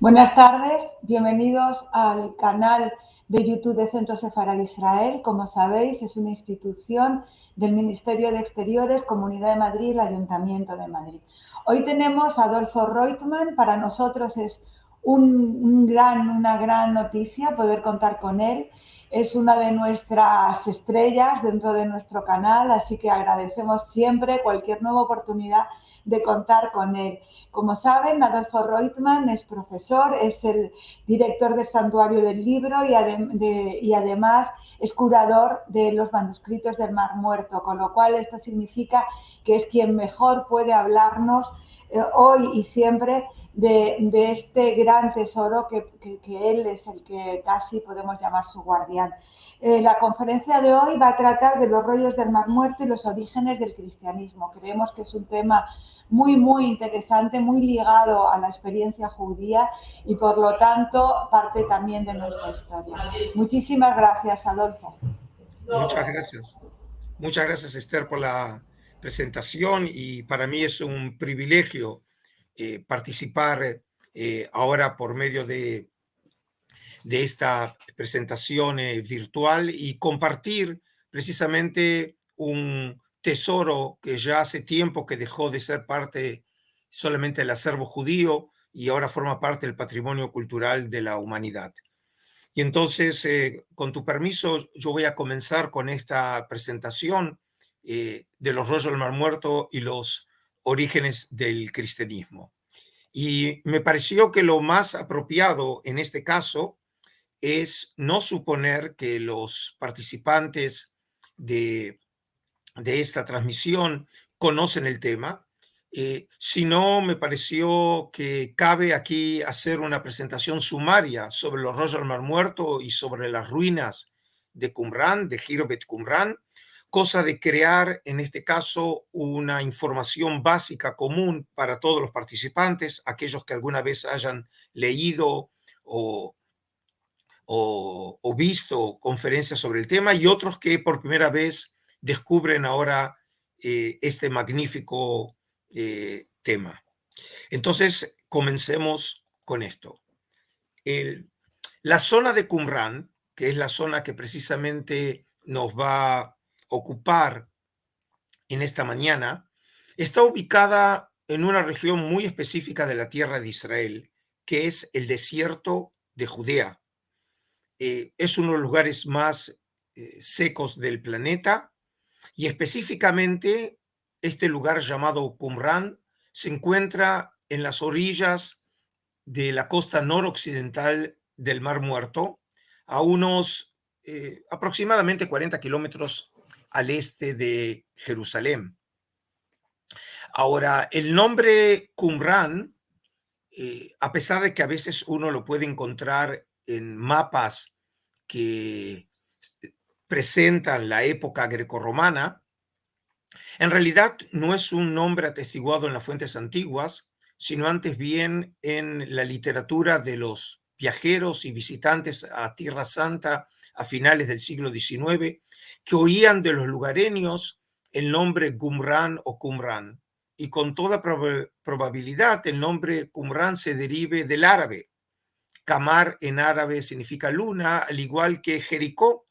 Buenas tardes, bienvenidos al canal de YouTube de Centro Sefarad Israel. Como sabéis, es una institución del Ministerio de Exteriores, Comunidad de Madrid y el Ayuntamiento de Madrid. Hoy tenemos a Adolfo Reutemann. Para nosotros es una gran noticia poder contar con él. Es una de nuestras estrellas dentro de nuestro canal, así que agradecemos siempre cualquier nueva oportunidad de contar con él. Como saben, Adolfo Reutemann es profesor, es el director del Santuario del Libro y además es curador de los manuscritos del Mar Muerto, con lo cual esto significa que es quien mejor puede hablarnos hoy y siempre de este gran tesoro que él es el que casi podemos llamar su guardián. La conferencia de hoy va a tratar de los rollos del Mar Muerto y los orígenes del cristianismo. Creemos que es un tema muy interesante, muy ligado a la experiencia judía y por lo tanto parte también de nuestra historia. Muchísimas gracias, Adolfo. Muchas gracias. Muchas gracias, Esther, por la presentación, y para mí es un privilegio participar ahora por medio de esta presentación virtual y compartir precisamente un tesoro que ya hace tiempo que dejó de ser parte solamente del acervo judío y ahora forma parte del patrimonio cultural de la humanidad. Y entonces, con tu permiso, yo voy a comenzar con esta presentación de los rollos del Mar Muerto y los orígenes del cristianismo. Y me pareció que lo más apropiado en este caso es no suponer que los participantes de esta transmisión conocen el tema, sino me pareció que cabe aquí hacer una presentación sumaria sobre los rollos del Mar Muerto y sobre las ruinas de Qumran, de Khirbet Qumran, cosa de crear en este caso una información básica común para todos los participantes, aquellos que alguna vez hayan leído o visto conferencias sobre el tema, y otros que por primera vez descubren ahora este magnífico tema. Entonces, comencemos con esto. La zona de Qumran, que es la zona que precisamente nos va a ocupar en esta mañana, está ubicada en una región muy específica de la tierra de Israel, que es el desierto de Judea. Es uno de los lugares más secos del planeta, y específicamente este lugar llamado Qumran se encuentra en las orillas de la costa noroccidental del Mar Muerto, a unos aproximadamente 40 kilómetros al este de Jerusalén. Ahora, el nombre Qumran, a pesar de que a veces uno lo puede encontrar en mapas que presentan la época grecorromana, en realidad no es un nombre atestiguado en las fuentes antiguas, sino antes bien en la literatura de los viajeros y visitantes a Tierra Santa a finales del siglo XIX, que oían de los lugareños el nombre Qumran o Qumran, y con toda probabilidad el nombre Qumran se derive del árabe. Qamar en árabe significa luna, al igual que Jericó,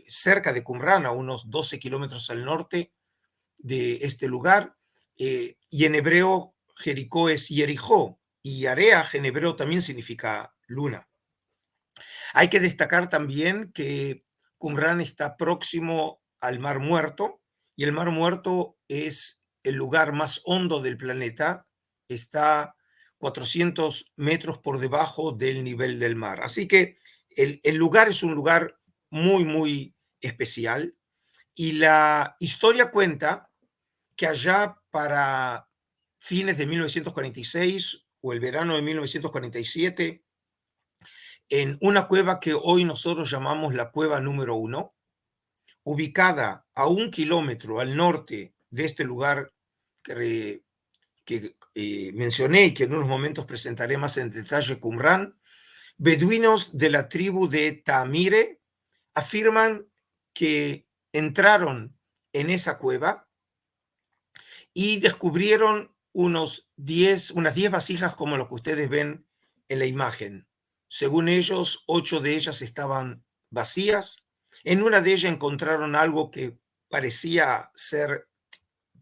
cerca de Qumran, a unos 12 kilómetros al norte de este lugar, y en hebreo Jericó es Jericó, y Areaj en hebreo también significa luna. Hay que destacar también que Qumran está próximo al Mar Muerto, y el Mar Muerto es el lugar más hondo del planeta, está 400 metros por debajo del nivel del mar. Así que el lugar es un lugar muy especial, y la historia cuenta que allá para fines de 1946 o el verano de 1947, en una cueva que hoy nosotros llamamos la cueva número 1, ubicada a 1 kilómetro al norte de este lugar que mencioné y que en unos momentos presentaré más en detalle, Qumran, beduinos de la tribu de Tamire afirman que entraron en esa cueva y descubrieron unas 10 vasijas como lo que ustedes ven en la imagen. Según ellos, 8 de ellas estaban vacías. En una de ellas encontraron algo que parecía ser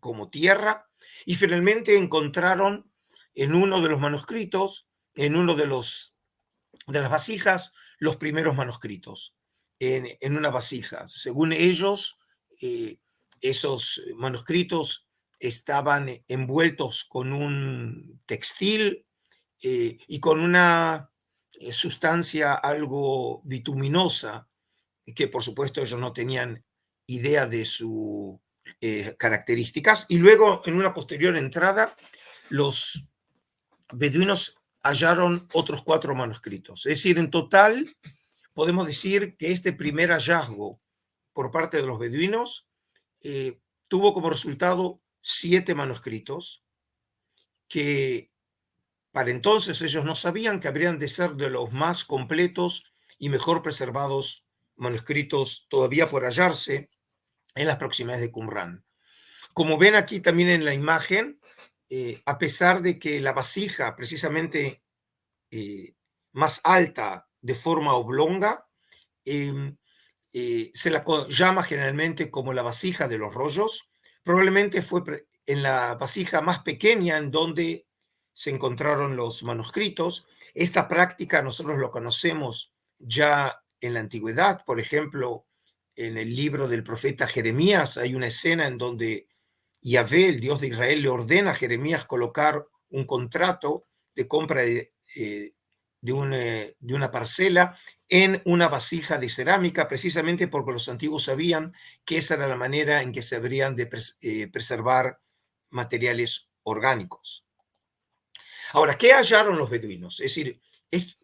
como tierra y finalmente encontraron en uno de los manuscritos, en uno de las vasijas, los primeros manuscritos en una vasija. Según ellos, esos manuscritos estaban envueltos con un textil y con una sustancia algo bituminosa, que por supuesto ellos no tenían idea de sus características. Y luego, en una posterior entrada, los beduinos hallaron otros 4 manuscritos. Es decir, en total podemos decir que este primer hallazgo por parte de los beduinos tuvo como resultado 7 manuscritos que para entonces ellos no sabían que habrían de ser de los más completos y mejor preservados manuscritos todavía por hallarse en las proximidades de Qumrán. Como ven aquí también en la imagen, a pesar de que la vasija precisamente más alta de forma oblonga, se la llama generalmente como la vasija de los rollos. Probablemente fue en la vasija más pequeña en donde se encontraron los manuscritos. Esta práctica nosotros lo conocemos ya en la antigüedad. Por ejemplo, en el libro del profeta Jeremías hay una escena en donde Yahvé, el Dios de Israel, le ordena a Jeremías colocar un contrato de compra de una parcela en una vasija de cerámica, precisamente porque los antiguos sabían que esa era la manera en que se habrían de preservar materiales orgánicos. Ahora, ¿qué hallaron los beduinos? Es decir,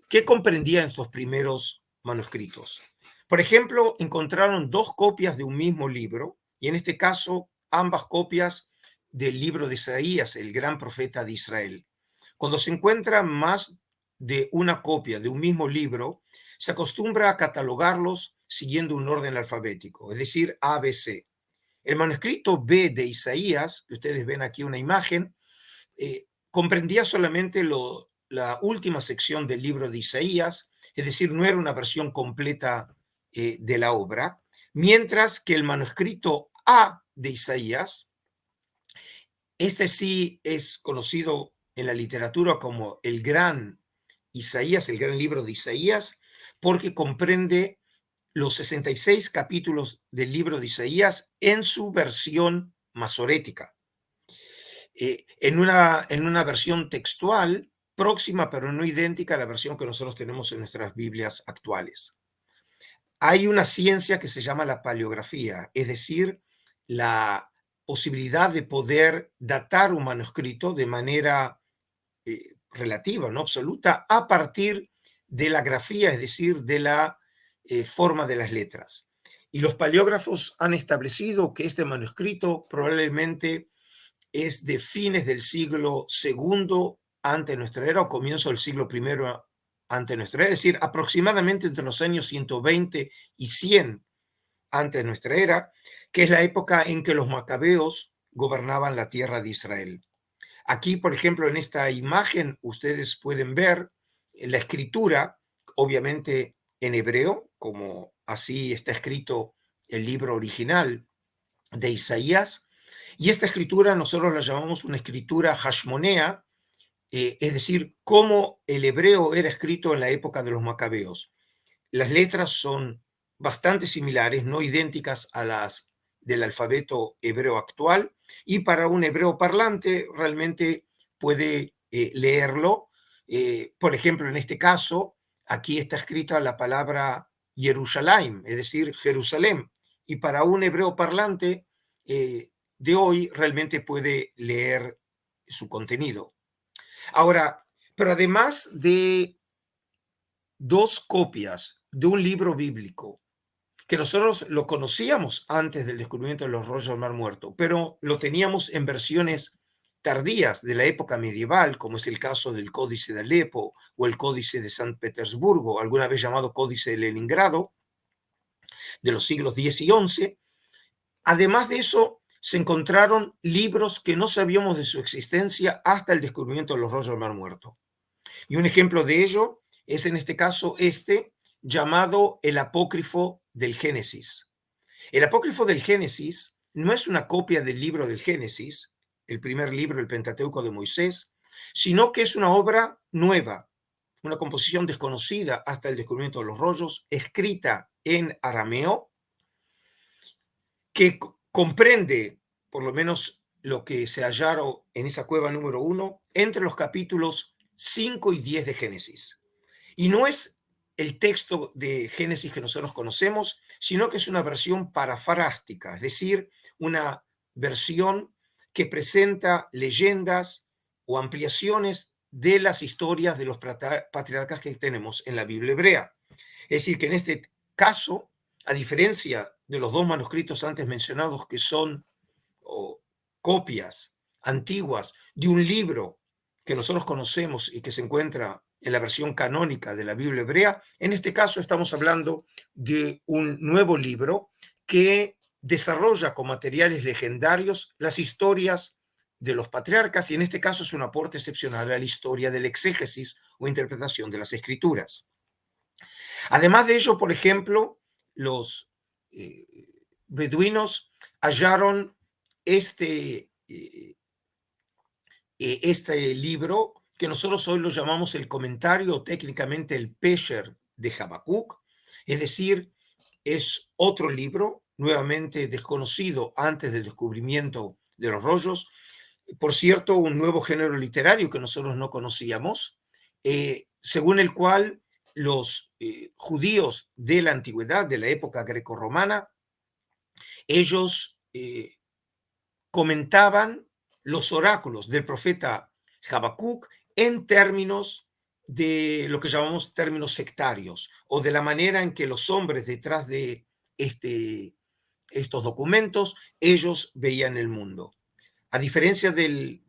¿qué comprendían estos primeros manuscritos? Por ejemplo, encontraron 2 copias de un mismo libro, y en este caso, ambas copias del libro de Isaías, el gran profeta de Israel. Cuando se encuentra más de una copia de un mismo libro, se acostumbra a catalogarlos siguiendo un orden alfabético, es decir, ABC. El manuscrito B de Isaías, que ustedes ven aquí una imagen, comprendía solamente la última sección del libro de Isaías, es decir, no era una versión completa de la obra, mientras que el manuscrito A de Isaías, este sí es conocido en la literatura como el gran Isaías, el gran libro de Isaías, porque comprende los 66 capítulos del libro de Isaías en su versión masorética. En una versión textual próxima, pero no idéntica a la versión que nosotros tenemos en nuestras Biblias actuales. Hay una ciencia que se llama la paleografía, es decir, la posibilidad de poder datar un manuscrito de manera relativa, no absoluta, a partir de la grafía, es decir, de la forma de las letras. Y los paleógrafos han establecido que este manuscrito probablemente es de fines del siglo II antes de nuestra era o comienzo del siglo I antes de nuestra era, es decir, aproximadamente entre los años 120 y 100 antes de nuestra era, que es la época en que los macabeos gobernaban la tierra de Israel. Aquí, por ejemplo, en esta imagen, ustedes pueden ver la escritura, obviamente en hebreo, como así está escrito el libro original de Isaías, y esta escritura nosotros la llamamos una escritura hashmonea, es decir, como el hebreo era escrito en la época de los macabeos. Las letras son bastante similares, no idénticas a las del alfabeto hebreo actual, y para un hebreo parlante realmente puede leerlo. Por ejemplo, en este caso, aquí está escrita la palabra Yerushalayim, es decir, Jerusalén, y para un hebreo parlante de hoy realmente puede leer su contenido. Ahora, pero además de 2 copias de un libro bíblico, que nosotros lo conocíamos antes del descubrimiento de los rollos del Mar Muerto, pero lo teníamos en versiones tardías de la época medieval, como es el caso del Códice de Alepo o el Códice de San Petersburgo, alguna vez llamado Códice de Leningrado, de los siglos X y XI. Además de eso, se encontraron libros que no sabíamos de su existencia hasta el descubrimiento de los rollos del Mar Muerto. Y un ejemplo de ello es en este caso llamado el apócrifo del Génesis. El apócrifo del Génesis no es una copia del libro del Génesis, el primer libro del Pentateuco de Moisés, sino que es una obra nueva, una composición desconocida hasta el descubrimiento de los rollos, escrita en arameo, que comprende, por lo menos lo que se hallaron en esa cueva número 1, entre los capítulos 5 y 10 de Génesis. Y no es el texto de Génesis que nosotros conocemos, sino que es una versión parafrástica, es decir, una versión que presenta leyendas o ampliaciones de las historias de los patriarcas que tenemos en la Biblia hebrea. Es decir, que en este caso, a diferencia de los dos manuscritos antes mencionados, que son copias antiguas de un libro que nosotros conocemos y que se encuentra en la versión canónica de la Biblia hebrea, en este caso estamos hablando de un nuevo libro que desarrolla con materiales legendarios las historias de los patriarcas, y en este caso es un aporte excepcional a la historia del exégesis o interpretación de las escrituras. Además de ello, por ejemplo, los beduinos hallaron este libro que nosotros hoy lo llamamos el comentario, o técnicamente el Pesher de Habacuc, es decir, es otro libro, nuevamente desconocido antes del descubrimiento de los rollos, por cierto, un nuevo género literario que nosotros no conocíamos, según el cual los judíos de la antigüedad, de la época grecorromana, ellos comentaban los oráculos del profeta Habacuc en términos de lo que llamamos términos sectarios, o de la manera en que los hombres detrás de estos documentos, ellos veían el mundo. A diferencia del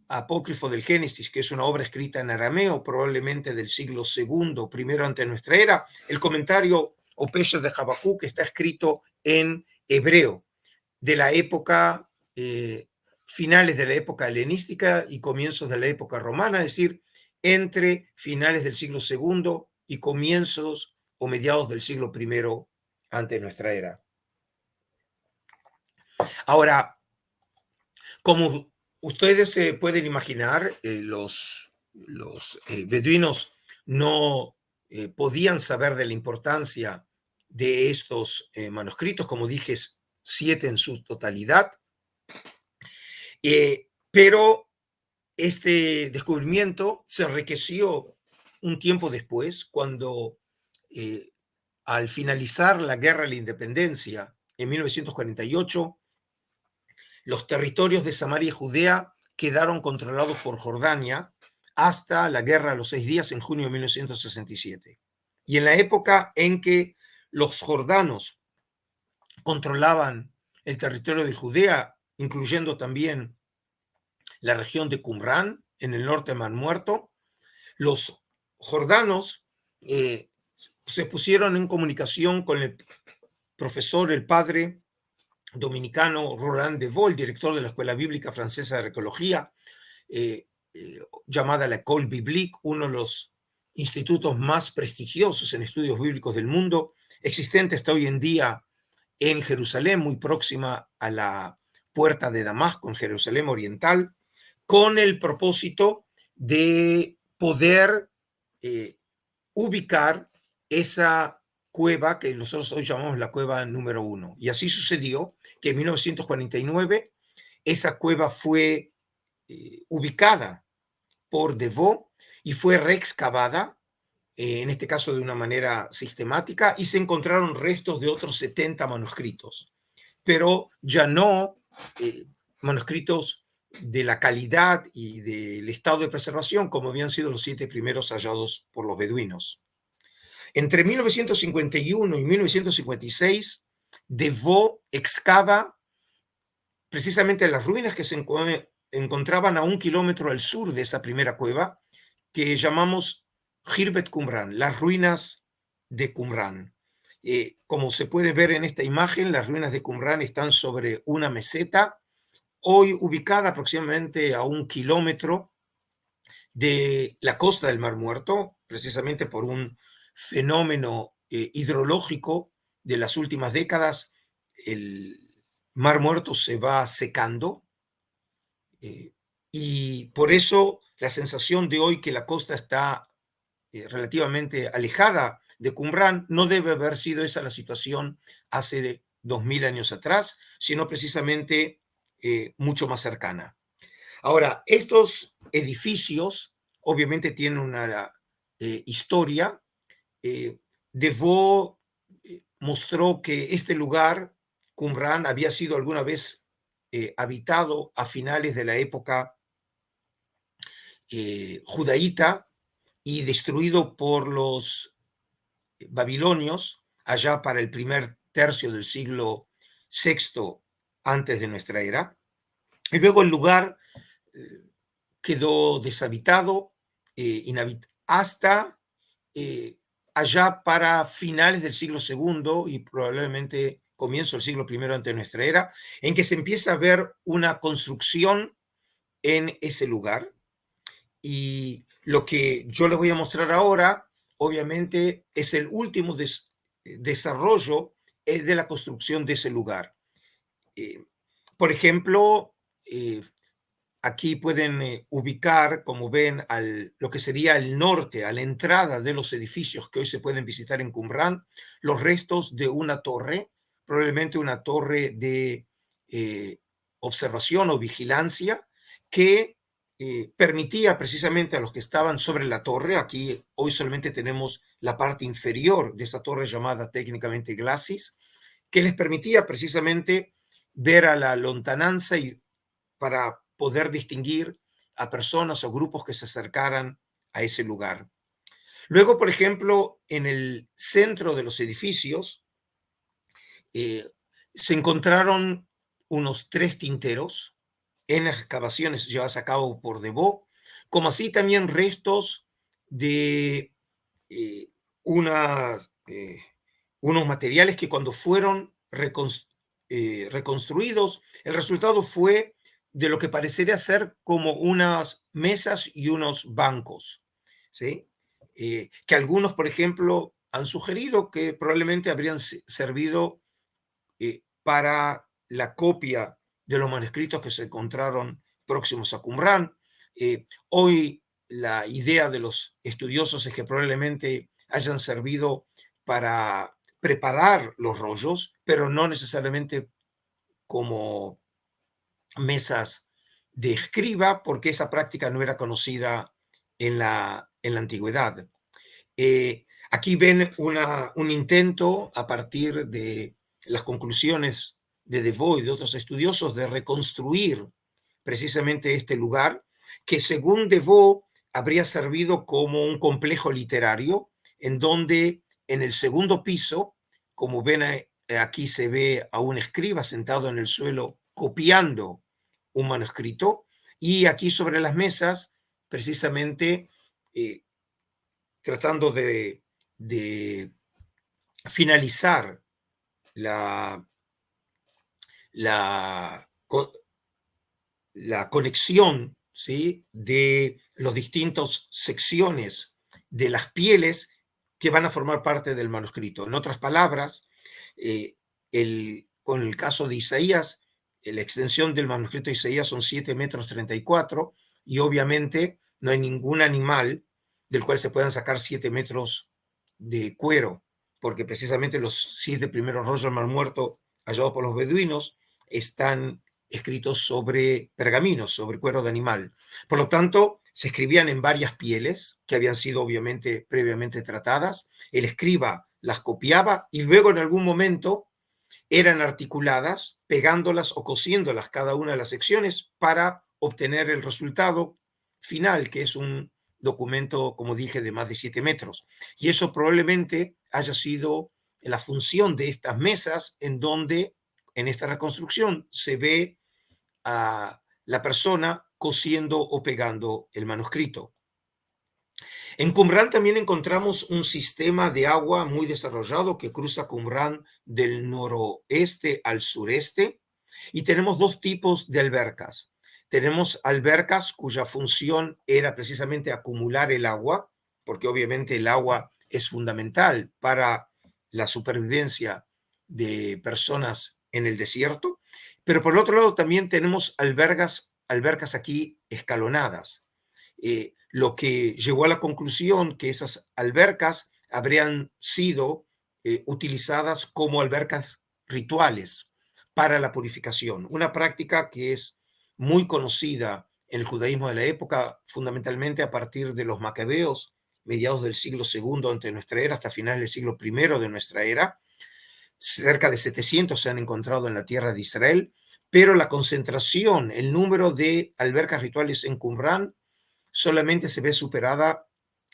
apócrifo del Génesis, que es una obra escrita en arameo, probablemente del siglo II, primero ante nuestra era, el comentario o Pesher de Habacuc está escrito en hebreo, de la época, finales de la época helenística y comienzos de la época romana, es decir, entre finales del siglo II y comienzos o mediados del siglo I ante nuestra era. Ahora, como ustedes se pueden imaginar, los beduinos no podían saber de la importancia de estos manuscritos, como dije, 7 en su totalidad, pero este descubrimiento se enriqueció un tiempo después, cuando al finalizar la Guerra de la Independencia en 1948, los territorios de Samaria y Judea quedaron controlados por Jordania hasta la Guerra de los 6 días en junio de 1967. Y en la época en que los jordanos controlaban el territorio de Judea, incluyendo también la región de Qumrán, en el norte de Mar Muerto, los jordanos se pusieron en comunicación con el profesor, el padre dominicano Roland de Vol, director de la Escuela Bíblica Francesa de Arqueología, llamada la École Biblique, uno de los institutos más prestigiosos en estudios bíblicos del mundo, existente hasta hoy en día en Jerusalén, muy próxima a la puerta de Damasco, en Jerusalén Oriental, con el propósito de poder ubicar esa cueva que nosotros hoy llamamos la cueva número 1. Y así sucedió que en 1949 esa cueva fue ubicada por Devaux y fue reexcavada, en este caso de una manera sistemática, y se encontraron restos de otros 70 manuscritos, pero ya no manuscritos de la calidad y del estado de preservación como habían sido los 7 primeros hallados por los beduinos. Entre 1951 y 1956, Devaux excava precisamente las ruinas que se encontraban a 1 kilómetro al sur de esa primera cueva, que llamamos Khirbet Qumran, las ruinas de Qumran. Como se puede ver en esta imagen, las ruinas de Qumran están sobre una meseta, hoy ubicada aproximadamente a 1 kilómetro de la costa del Mar Muerto, precisamente por un fenómeno hidrológico de las últimas décadas. El Mar Muerto se va secando y por eso la sensación de hoy que la costa está relativamente alejada de Qumrán no debe haber sido esa la situación hace 2000 años atrás, sino precisamente mucho más cercana. Ahora, estos edificios obviamente tienen una historia. Devaux mostró que este lugar, Qumrán, había sido alguna vez habitado a finales de la época judaíta y destruido por los babilonios allá para el primer tercio del siglo VI antes de nuestra era. Y luego el lugar quedó deshabitado hasta allá para finales del siglo II y probablemente comienzo del siglo I antes de nuestra era, en que se empieza a ver una construcción en ese lugar. Y lo que yo les voy a mostrar ahora, obviamente, es el último desarrollo de la construcción de ese lugar. Por ejemplo, aquí pueden ubicar, como ven, lo que sería el norte, a la entrada de los edificios que hoy se pueden visitar en Qumrán, los restos de una torre, probablemente una torre de observación o vigilancia, que permitía precisamente a los que estaban sobre la torre, aquí hoy solamente tenemos la parte inferior de esa torre llamada técnicamente glacis, que les permitía precisamente ver a la lontananza y para poder distinguir a personas o grupos que se acercaran a ese lugar. Luego, por ejemplo, en el centro de los edificios se encontraron unos 3 tinteros en las excavaciones llevadas a cabo por Devaux, como así también restos de unos materiales que cuando fueron reconstruidos, el resultado fue de lo que parecería ser como unas mesas y unos bancos, ¿sí? Que algunos, por ejemplo, han sugerido que probablemente habrían servido para la copia de los manuscritos que se encontraron próximos a Qumrán. Hoy la idea de los estudiosos es que probablemente hayan servido para preparar los rollos, pero no necesariamente como mesas de escriba, porque esa práctica no era conocida en la antigüedad. Aquí ven un intento a partir de las conclusiones de Devaux y de otros estudiosos de reconstruir precisamente este lugar, que según Devaux habría servido como un complejo literario, en donde en el segundo piso, como ven aquí se ve a un escriba sentado en el suelo copiando un manuscrito, y aquí sobre las mesas, precisamente tratando de finalizar la conexión, ¿sí?, de los distintos secciones de las pieles que van a formar parte del manuscrito. En otras palabras, con el caso de Isaías, la extensión del manuscrito de Isaías son 7 metros 34 y obviamente no hay ningún animal del cual se puedan sacar 7 metros de cuero, porque precisamente los 7 primeros rollos del Mar Muerto hallados por los beduinos están escritos sobre pergaminos, sobre cuero de animal. Por lo tanto, se escribían en varias pieles que habían sido obviamente previamente tratadas. El escriba las copiaba y luego en algún momento eran articuladas, pegándolas o cosiéndolas cada una de las secciones para obtener el resultado final, que es un documento, como dije, de más de 7 metros. Y eso probablemente haya sido la función de estas mesas, en donde en esta reconstrucción se ve a la persona cosiendo o pegando el manuscrito. En Qumrán también encontramos un sistema de agua muy desarrollado que cruza Qumrán del noroeste al sureste, y tenemos 2 tipos de albercas. tenemos albercas cuya función era precisamente acumular el agua, porque obviamente el agua es fundamental para la supervivencia de personas en el desierto, pero por el otro lado también tenemos albercas aquí escalonadas, lo que llevó a la conclusión que esas albercas habrían sido utilizadas como albercas rituales para la purificación, una práctica que es muy conocida en el judaísmo de la época, fundamentalmente a partir de los macabeos, mediados del siglo II antes de nuestra era, hasta finales del siglo I de nuestra era. Cerca de 700 se han encontrado en la tierra de Israel, pero la concentración, el número de albercas rituales en Qumran solamente se ve superada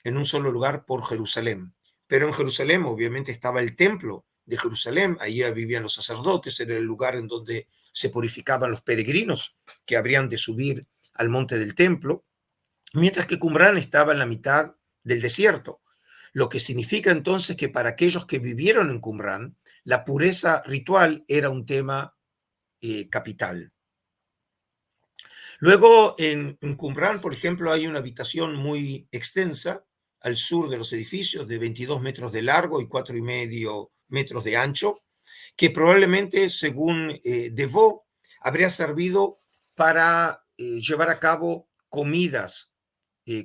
en un solo lugar por Jerusalén. Pero en Jerusalén obviamente estaba el templo de Jerusalén, ahí vivían los sacerdotes, era el lugar en donde se purificaban los peregrinos que habrían de subir al monte del templo, mientras que Qumran estaba en la mitad del desierto, lo que significa entonces que para aquellos que vivieron en Qumran, la pureza ritual era un tema capital. Luego, en Qumran, por ejemplo, hay una habitación muy extensa al sur de los edificios, de 22 metros de largo y 4,5 metros de ancho, que probablemente, según Devaux, habría servido para llevar a cabo comidas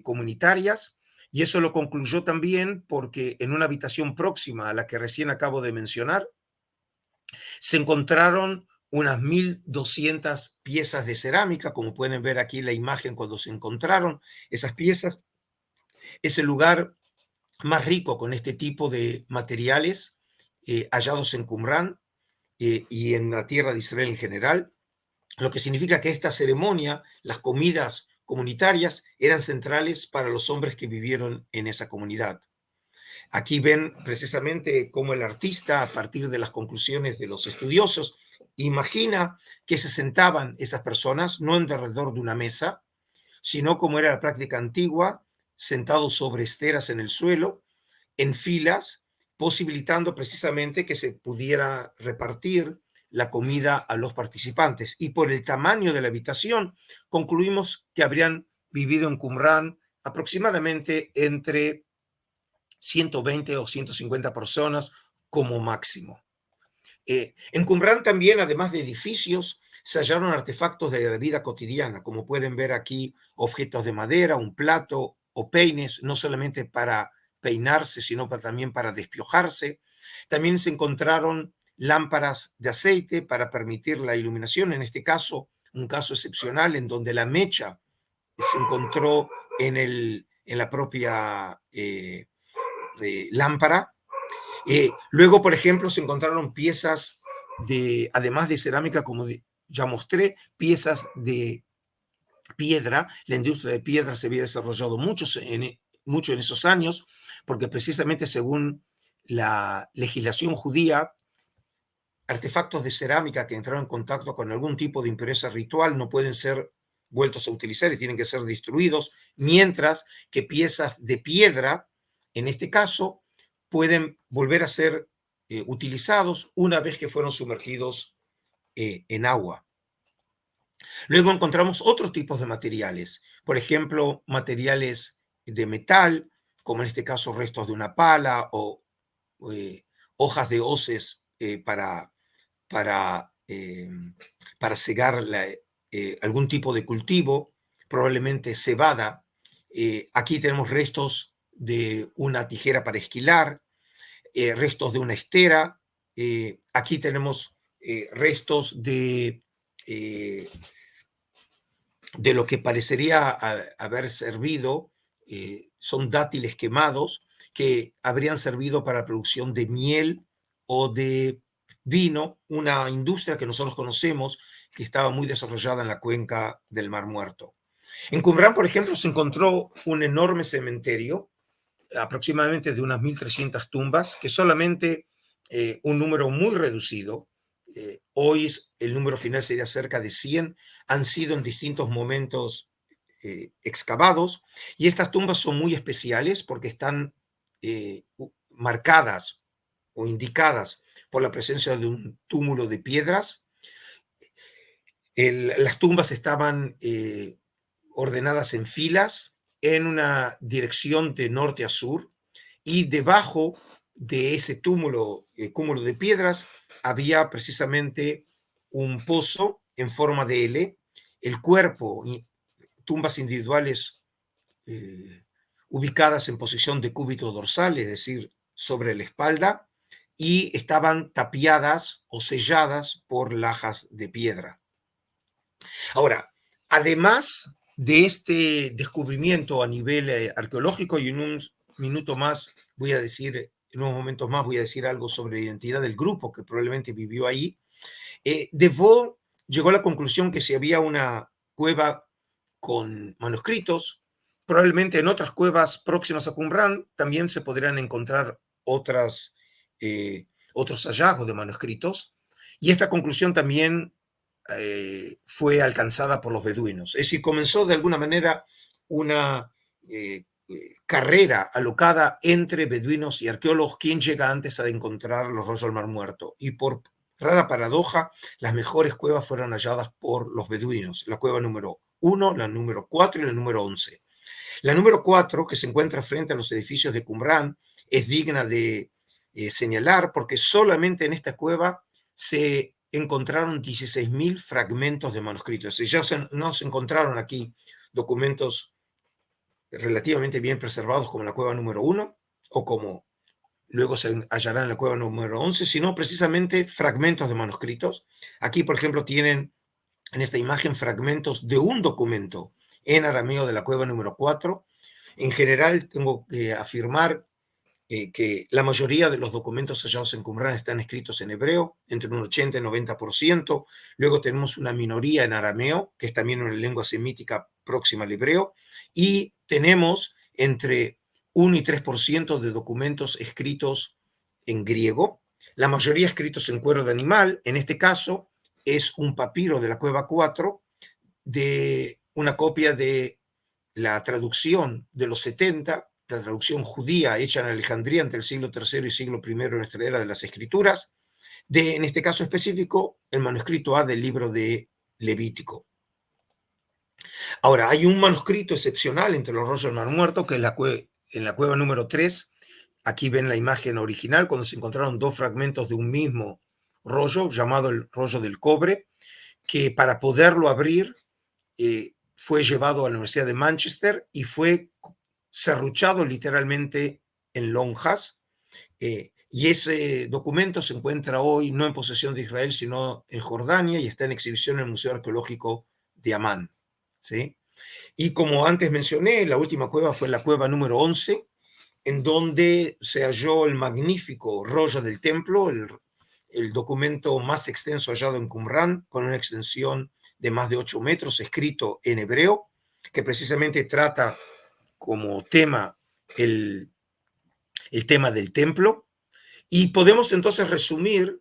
comunitarias, y eso lo concluyó también porque en una habitación próxima a la que recién acabo de mencionar, se encontraron unas 1.200 piezas de cerámica, como pueden ver aquí en la imagen cuando se encontraron esas piezas. Es el lugar más rico con este tipo de materiales hallados en Qumran y en la tierra de Israel en general, lo que significa que esta ceremonia, las comidas comunitarias, eran centrales para los hombres que vivieron en esa comunidad. Aquí ven precisamente cómo el artista, a partir de las conclusiones de los estudiosos, imagina que se sentaban esas personas no en derredor de una mesa, sino como era la práctica antigua, sentados sobre esteras en el suelo, en filas, posibilitando precisamente que se pudiera repartir la comida a los participantes. Y por el tamaño de la habitación, concluimos que habrían vivido en Qumran aproximadamente entre 120 o 150 personas como máximo. En Qumran también, además de edificios, se hallaron artefactos de la vida cotidiana, como pueden ver aquí, objetos de madera, un plato o peines, no solamente para peinarse, sino también para despiojarse. También se encontraron lámparas de aceite para permitir la iluminación, en este caso, un caso excepcional en donde la mecha se encontró en la propia lámpara. Luego, por ejemplo, se encontraron piezas además de cerámica, como ya mostré, piezas de piedra. La industria de piedra se había desarrollado mucho en esos años, porque precisamente según la legislación judía, artefactos de cerámica que entraron en contacto con algún tipo de impureza ritual no pueden ser vueltos a utilizar y tienen que ser destruidos, mientras que piezas de piedra, en este caso, pueden volver a ser utilizados una vez que fueron sumergidos en agua. Luego encontramos otros tipos de materiales, por ejemplo, materiales de metal, como en este caso restos de una pala o hojas de hoces para cegar algún tipo de cultivo, probablemente cebada. Aquí tenemos restos de una tijera para esquilar, restos de una estera. Aquí tenemos restos de lo que parecería haber servido, son dátiles quemados que habrían servido para la producción de miel o de vino, una industria que nosotros conocemos que estaba muy desarrollada en la cuenca del Mar Muerto. En Qumran, por ejemplo, se encontró un enorme cementerio, aproximadamente de unas 1.300 tumbas, que solamente un número muy reducido, hoy el número final sería cerca de 100, han sido en distintos momentos excavados, y estas tumbas son muy especiales porque están marcadas o indicadas por la presencia de un túmulo de piedras. Las tumbas estaban ordenadas en filas en una dirección de norte a sur, y debajo de ese cúmulo de piedras había precisamente un pozo en forma de L, el cuerpo, y tumbas individuales ubicadas en posición de cúbito dorsal, es decir, sobre la espalda, y estaban tapiadas o selladas por lajas de piedra. Ahora, además de este descubrimiento a nivel arqueológico, y en un minuto más voy a decir, en unos momentos más voy a decir algo sobre la identidad del grupo que probablemente vivió ahí, Defoe llegó a la conclusión que si había una cueva con manuscritos, probablemente en otras cuevas próximas a Qumran también se podrían encontrar otros hallazgos de manuscritos, y esta conclusión también fue alcanzada por los beduinos. Es decir, comenzó de alguna manera una carrera alocada entre beduinos y arqueólogos, quién llega antes a encontrar los rollos del Mar Muerto. Y por rara paradoja, las mejores cuevas fueron halladas por los beduinos, la cueva número 1, la número 4 y la número 11. La número 4, que se encuentra frente a los edificios de Qumran, es digna de señalar porque solamente en esta cueva se encontraron 16.000 fragmentos de manuscritos. Ya no se encontraron aquí documentos relativamente bien preservados como la cueva número 1 o como luego se hallará en la cueva número 11, sino precisamente fragmentos de manuscritos. Aquí, por ejemplo, tienen en esta imagen fragmentos de un documento en arameo de la cueva número 4. En general, tengo que afirmar que la mayoría de los documentos hallados en Qumran están escritos en hebreo, entre un 80 y 90%. Luego tenemos una minoría en arameo, que es también una lengua semítica próxima al hebreo, y tenemos entre 1 y 3% de documentos escritos en griego, la mayoría escritos en cuero de animal. En este caso es un papiro de la cueva 4, de una copia de la traducción de los 70, la traducción judía hecha en Alejandría entre el siglo III y siglo I de nuestra era de las Escrituras, en este caso específico, el manuscrito A del libro de Levítico. Ahora, hay un manuscrito excepcional entre los rollos del Mar Muerto, que es en la cueva número 3. Aquí ven la imagen original, cuando se encontraron dos fragmentos de un mismo rollo, llamado el rollo del cobre, que para poderlo abrir fue llevado a la Universidad de Manchester y fue serruchado literalmente en lonjas. Y ese documento se encuentra hoy no en posesión de Israel, sino en Jordania, y está en exhibición en el Museo Arqueológico de Amán. ¿Sí? Y como antes mencioné, la última cueva fue la cueva número 11, en donde se halló el magnífico rollo del templo, el documento más extenso hallado en Qumran, con una extensión de más de 8 metros, escrito en hebreo, que precisamente trata como tema el tema del templo. Y podemos entonces resumir,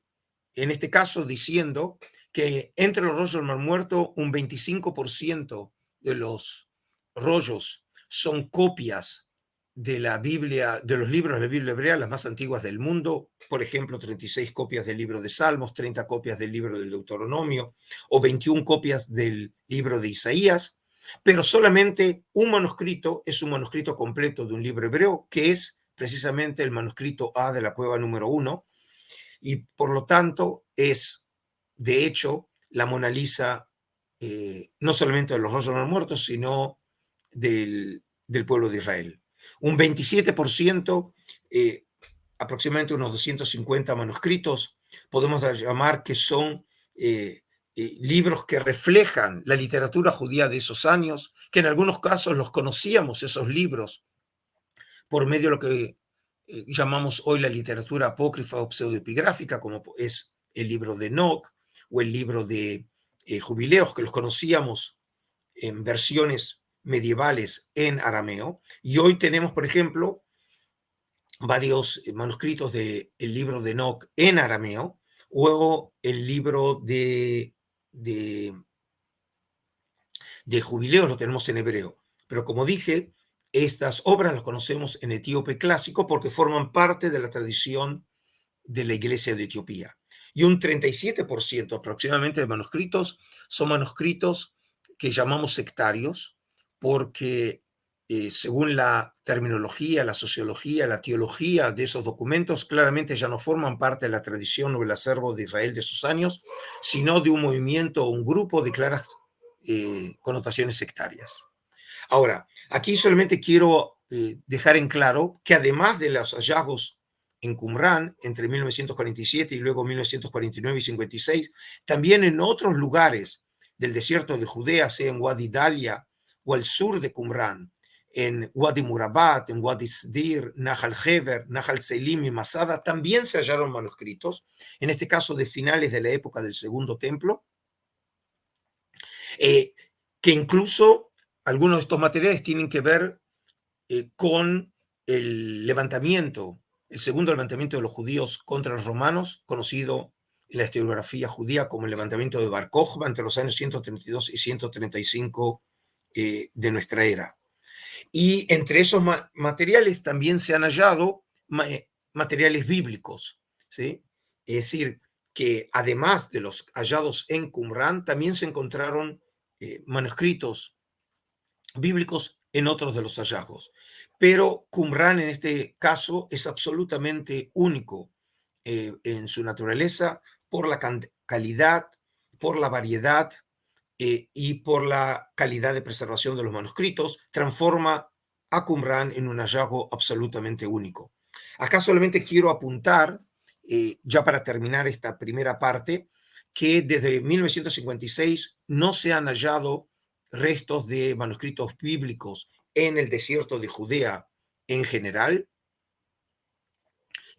en este caso, diciendo que entre los rollos del Mar Muerto, un 25% de los rollos son copias de la Biblia, de los libros de la Biblia hebrea, las más antiguas del mundo. Por ejemplo, 36 copias del libro de Salmos, 30 copias del libro del Deuteronomio, o 21 copias del libro de Isaías. Pero solamente un manuscrito es un manuscrito completo de un libro hebreo, que es precisamente el manuscrito A de la cueva número 1, y por lo tanto es, de hecho, la Mona Lisa, no solamente de los rollos de los muertos, sino del pueblo de Israel. Un 27%, aproximadamente unos 250 manuscritos, podemos llamar que son libros que reflejan la literatura judía de esos años, que en algunos casos los conocíamos, esos libros, por medio de lo que llamamos hoy la literatura apócrifa o pseudoepigráfica, como es el libro de Enoch o el libro de Jubileos, que los conocíamos en versiones medievales en arameo. Y hoy tenemos, por ejemplo, varios manuscritos del libro de Enoch en arameo, o el libro de Jubileos lo tenemos en hebreo. Pero como dije, estas obras las conocemos en etíope clásico porque forman parte de la tradición de la Iglesia de Etiopía. y un 37% aproximadamente de manuscritos son manuscritos que llamamos sectarios, porque según la terminología, la sociología, la teología de esos documentos, claramente ya no forman parte de la tradición o el acervo de Israel de esos años, sino de un movimiento o un grupo de claras connotaciones sectarias. Ahora, aquí solamente quiero dejar en claro que además de los hallazgos en Qumrán entre 1947 y luego 1949 y 56, también en otros lugares del desierto de Judea, sea en Wadi Dalia o al sur de Qumrán, en Wadi Murabat, en Wadi Sdir, Nahal Heber, Nahal Selim y Masada, también se hallaron manuscritos, en este caso de finales de la época del Segundo Templo, que incluso algunos de estos materiales tienen que ver con el levantamiento, el segundo levantamiento de los judíos contra los romanos, conocido en la historiografía judía como el levantamiento de Bar Kokhba entre los años 132 y 135 de nuestra era. Y entre esos materiales también se han hallado materiales bíblicos, ¿sí? Es decir, que además de los hallados en Qumrán, también se encontraron manuscritos bíblicos en otros de los hallazgos. Pero Qumrán en este caso es absolutamente único en su naturaleza por la calidad, por la variedad y por la calidad de preservación de los manuscritos, transforma a Qumrán en un hallazgo absolutamente único. Acá solamente quiero apuntar, ya para terminar esta primera parte, que desde 1956 no se han hallado restos de manuscritos bíblicos en el desierto de Judea en general.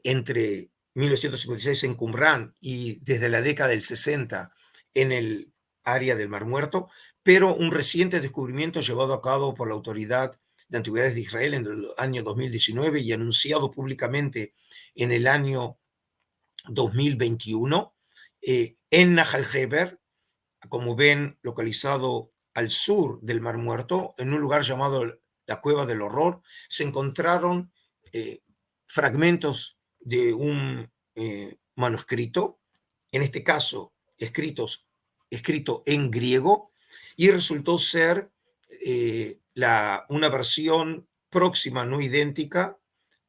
Entre 1956 en Qumrán y desde la década del 60 en el área del Mar Muerto, pero un reciente descubrimiento llevado a cabo por la Autoridad de Antigüedades de Israel en el año 2019 y anunciado públicamente en el año 2021, en Nahal Heber, como ven, localizado al sur del Mar Muerto, en un lugar llamado la Cueva del Horror, se encontraron fragmentos de un manuscrito, en este caso escrito en griego, y resultó ser una versión próxima, no idéntica,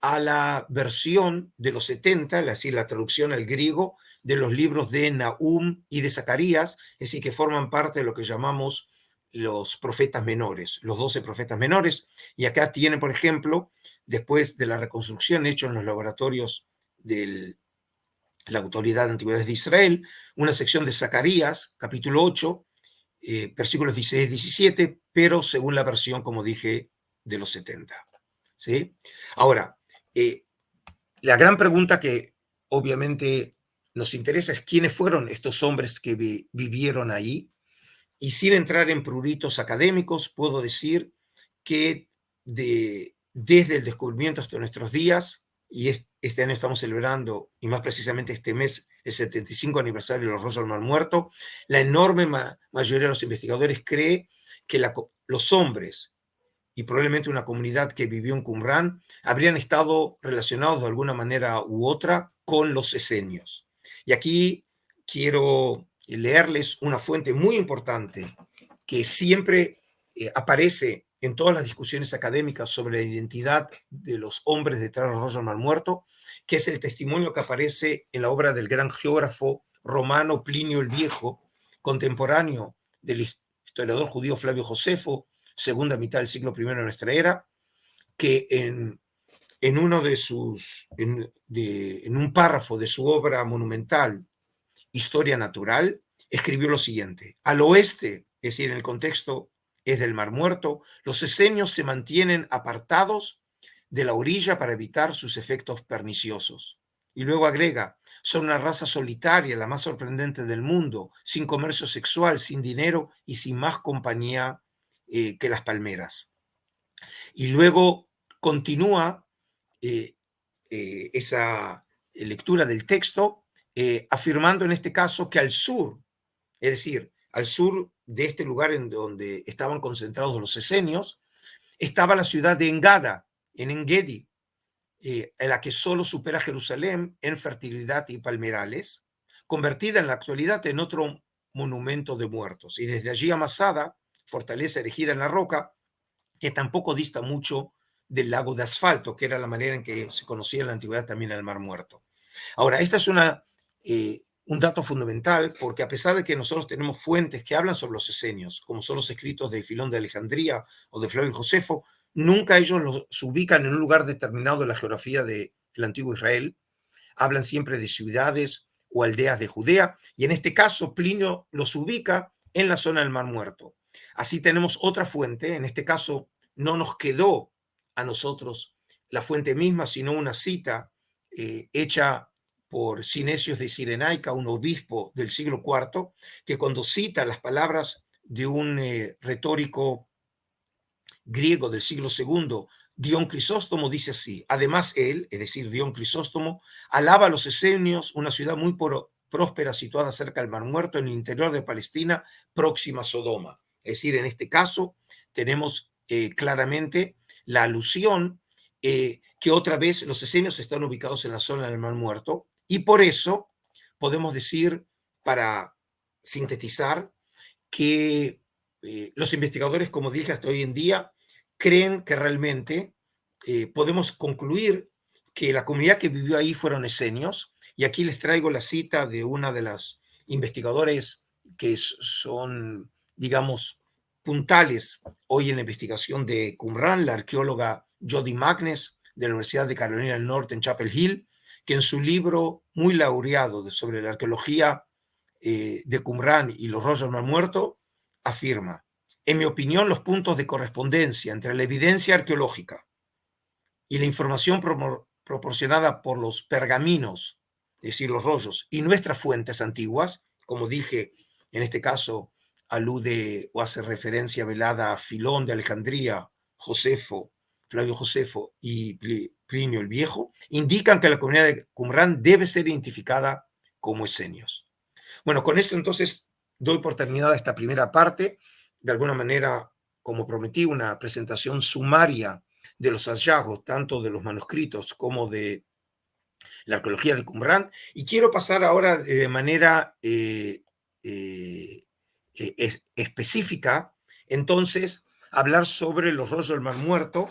a la versión de los 70, es decir, la traducción al griego de los libros de Nahum y de Zacarías, es decir, que forman parte de lo que llamamos los profetas menores, los 12 profetas menores. Y acá tienen, por ejemplo, después de la reconstrucción hecha en los laboratorios de la Autoridad de Antigüedades de Israel, una sección de Zacarías, capítulo 8, versículos 16 y 17, pero según la versión, como dije, de los 70. ¿Sí? Ahora, la gran pregunta que obviamente nos interesa es quiénes fueron estos hombres que vivieron ahí. Y sin entrar en pruritos académicos, puedo decir que desde el descubrimiento hasta nuestros días, y este año estamos celebrando, y más precisamente este mes, el 75 aniversario de los rollos del Mar Muerto, la enorme mayoría de los investigadores cree que los hombres y probablemente una comunidad que vivió en Qumrán habrían estado relacionados de alguna manera u otra con los esenios. Y aquí quiero leerles una fuente muy importante que siempre aparece en todas las discusiones académicas sobre la identidad de los hombres detrás del rollo del Mar Muerto, que es el testimonio que aparece en la obra del gran geógrafo romano Plinio el Viejo, contemporáneo del historiador judío Flavio Josefo, segunda mitad del siglo I de nuestra era, que en un párrafo de su obra monumental, Historia Natural, escribió lo siguiente: al oeste, es decir, en el contexto es del Mar Muerto, los esenios se mantienen apartados de la orilla para evitar sus efectos perniciosos. Y luego agrega, son una raza solitaria, la más sorprendente del mundo, sin comercio sexual, sin dinero y sin más compañía que las palmeras. Y luego continúa esa lectura del texto afirmando en este caso que al sur, es decir, al sur de este lugar en donde estaban concentrados los esenios, estaba la ciudad de Engada, en Engedi, en la que solo supera Jerusalén en fertilidad y palmerales, convertida en la actualidad en otro monumento de muertos. Y desde allí a Masada, fortaleza erigida en la roca, que tampoco dista mucho del lago de asfalto, que era la manera en que se conocía en la antigüedad también el Mar Muerto. Ahora, esta es un dato fundamental, porque a pesar de que nosotros tenemos fuentes que hablan sobre los esenios, como son los escritos de Filón de Alejandría o de Flavio Josefo, nunca ellos los ubican en un lugar determinado de la geografía del antiguo Israel. Hablan siempre de ciudades o aldeas de Judea, y en este caso Plinio los ubica en la zona del Mar Muerto. Así tenemos otra fuente, en este caso no nos quedó a nosotros la fuente misma, sino una cita hecha por Cinesios de Cirenaica, un obispo del siglo IV, que cuando cita las palabras de un retórico griego del siglo II, Dion Crisóstomo, dice así: además él, es decir, Dion Crisóstomo, alaba a los esenios, una ciudad muy próspera situada cerca del Mar Muerto, en el interior de Palestina, próxima a Sodoma. Es decir, en este caso tenemos claramente la alusión que otra vez los esenios están ubicados en la zona del Mar Muerto, y por eso podemos decir, para sintetizar, que los investigadores, como dije, hasta hoy en día, creen que realmente podemos concluir que la comunidad que vivió ahí fueron esenios, y aquí les traigo la cita de una de las investigadores que son, digamos, puntales hoy en la investigación de Qumran, la arqueóloga Jody Magnes de la Universidad de Carolina del Norte en Chapel Hill, que en su libro muy laureado sobre la arqueología de Qumran y los rollos del Mar Muerto, afirma: en mi opinión, los puntos de correspondencia entre la evidencia arqueológica y la información proporcionada por los pergaminos, es decir, los rollos, y nuestras fuentes antiguas, como dije, en este caso alude o hace referencia velada a Filón de Alejandría, Josefo, Flavio Josefo y Plinio el Viejo, indican que la comunidad de Qumran debe ser identificada como esenios. Bueno, con esto entonces doy por terminada esta primera parte. De alguna manera, como prometí, una presentación sumaria de los hallazgos, tanto de los manuscritos como de la arqueología de Qumran. Y quiero pasar ahora de manera específica, entonces, a hablar sobre los rollos del Mar Muerto,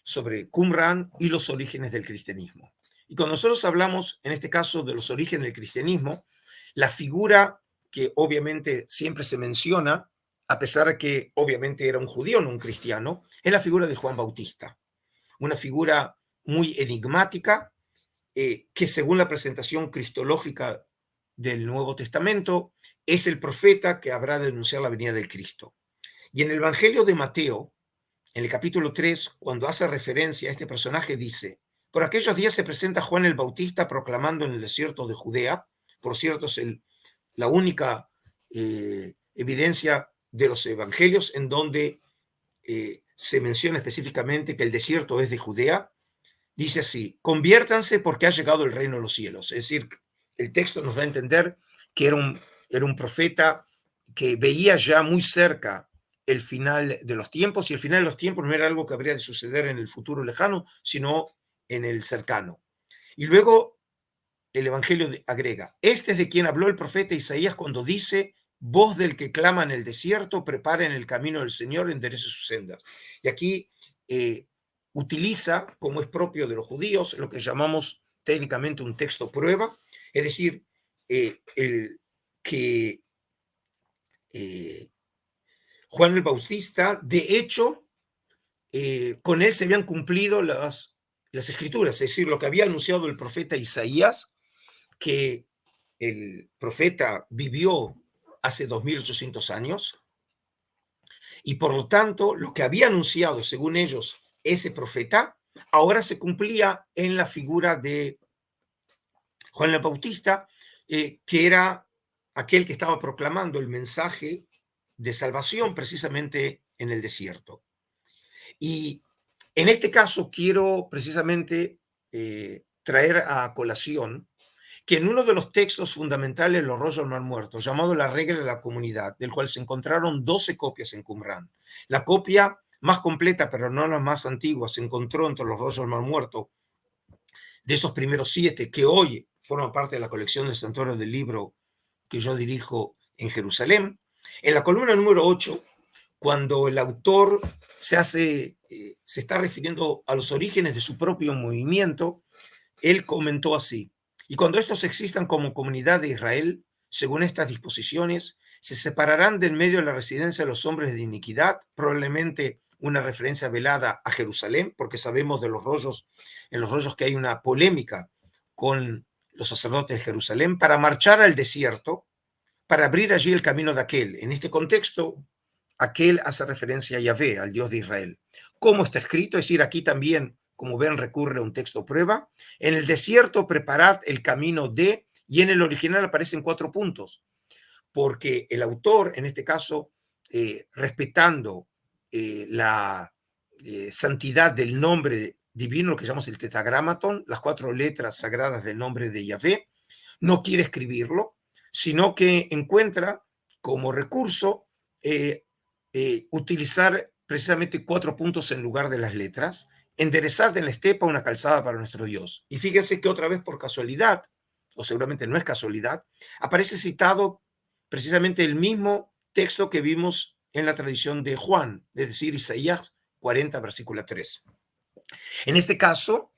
sobre Qumran y los orígenes del cristianismo. Y cuando nosotros hablamos, en este caso, de los orígenes del cristianismo, la figura que obviamente siempre se menciona, a pesar de que obviamente era un judío, no un cristiano, es la figura de Juan Bautista. Una figura muy enigmática, que según la presentación cristológica del Nuevo Testamento, es el profeta que habrá de anunciar la venida del Cristo. Y en el Evangelio de Mateo, en el capítulo 3, cuando hace referencia a este personaje, dice: por aquellos días se presenta Juan el Bautista proclamando en el desierto de Judea. Por cierto, es la única evidencia de los evangelios en donde se menciona específicamente que el desierto es de Judea. Dice así: conviértanse porque ha llegado el reino de los cielos. Es decir, el texto nos da a entender que era un profeta que veía ya muy cerca el final de los tiempos, y el final de los tiempos no era algo que habría de suceder en el futuro lejano, sino en el cercano. Y luego el Evangelio agrega: este es de quien habló el profeta Isaías cuando dice: voz del que clama en el desierto, preparen el camino del Señor, enderece sus sendas. Y aquí utiliza, como es propio de los judíos, lo que llamamos técnicamente un texto prueba, es decir, que Juan el Bautista, de hecho, con él se habían cumplido las escrituras, es decir, lo que había anunciado el profeta Isaías, que el profeta vivió hace 2800 años, y por lo tanto, lo que había anunciado, según ellos, ese profeta, ahora se cumplía en la figura de Juan el Bautista, que era aquel que estaba proclamando el mensaje de salvación precisamente en el desierto. Y en este caso quiero precisamente traer a colación que en uno de los textos fundamentales de los rollos del Mar Muerto, llamado La Regla de la Comunidad, del cual se encontraron 12 copias en Qumran, la copia más completa, pero no la más antigua, se encontró entre los rollos del Mar Muerto, de esos primeros 7, que hoy forma parte de la colección de santuario del libro que yo dirijo en Jerusalén. En la columna número 8, cuando el autor se está refiriendo a los orígenes de su propio movimiento, él comentó así: y cuando estos existan como comunidad de Israel, según estas disposiciones, se separarán de en medio de la residencia de los hombres de iniquidad, probablemente una referencia velada a Jerusalén, porque sabemos de en los rollos que hay una polémica con los sacerdotes de Jerusalén, para marchar al desierto, para abrir allí el camino de aquel. En este contexto, aquel hace referencia a Yahvé, al Dios de Israel. ¿Cómo está escrito? Es decir, aquí también, como ven, recurre a un texto prueba. En el desierto preparad el camino de, y en el original aparecen 4 puntos, porque el autor, en este caso, respetando la santidad del nombre divino, lo que llamamos el tetragramaton, las 4 letras sagradas del nombre de Yahvé, no quiere escribirlo, sino que encuentra como recurso utilizar precisamente 4 puntos en lugar de las letras, enderezar en la estepa una calzada para nuestro Dios. Y fíjense que otra vez por casualidad, o seguramente no es casualidad, aparece citado precisamente el mismo texto que vimos en la tradición de Juan, es decir, Isaías 40, versículo 3. En este caso,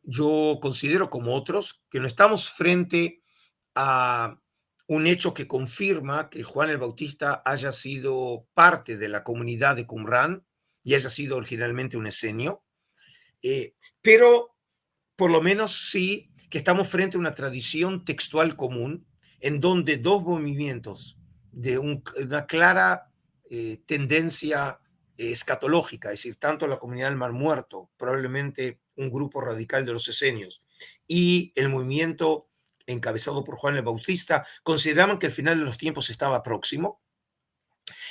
yo considero, como otros, que no estamos frente a un hecho que confirma que Juan el Bautista haya sido parte de la comunidad de Qumrán y haya sido originalmente un esenio, pero por lo menos sí que estamos frente a una tradición textual común en donde 2 movimientos de una clara tendencia escatológica, es decir, tanto la comunidad del Mar Muerto, probablemente un grupo radical de los esenios, y el movimiento encabezado por Juan el Bautista, consideraban que el final de los tiempos estaba próximo,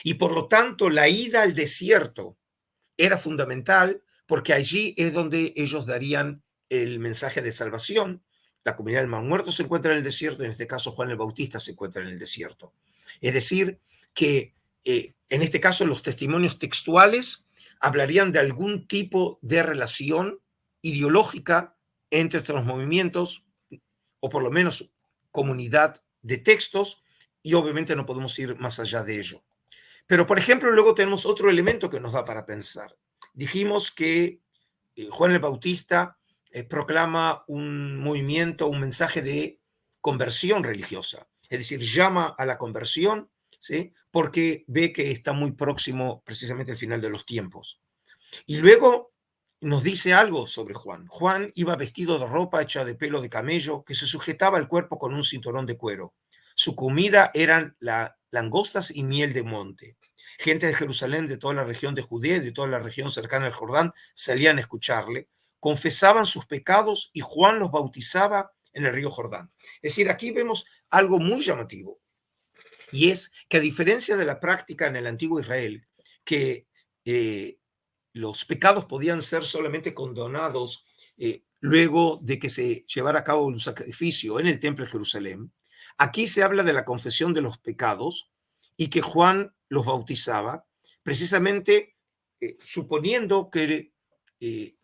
y por lo tanto la ida al desierto era fundamental, porque allí es donde ellos darían el mensaje de salvación. La comunidad del Mar Muerto se encuentra en el desierto, en este caso Juan el Bautista se encuentra en el desierto. Es decir, que en este caso los testimonios textuales hablarían de algún tipo de relación ideológica entre estos movimientos, o por lo menos comunidad de textos, y obviamente no podemos ir más allá de ello. Pero, por ejemplo, luego tenemos otro elemento que nos da para pensar. Dijimos que Juan el Bautista proclama un movimiento, un mensaje de conversión religiosa, es decir, llama a la conversión, ¿sí? Porque ve que está muy próximo precisamente el final de los tiempos. Y luego nos dice algo sobre Juan. Juan iba vestido de ropa hecha de pelo de camello que se sujetaba al cuerpo con un cinturón de cuero. Su comida eran langostas y miel de monte. Gente de Jerusalén, de toda la región de Judea y de toda la región cercana al Jordán, salían a escucharle, confesaban sus pecados y Juan los bautizaba en el río Jordán. Es decir, aquí vemos algo muy llamativo, y es que a diferencia de la práctica en el antiguo Israel, que los pecados podían ser solamente condonados luego de que se llevara a cabo un sacrificio en el templo de Jerusalén, aquí se habla de la confesión de los pecados y que Juan los bautizaba precisamente suponiendo que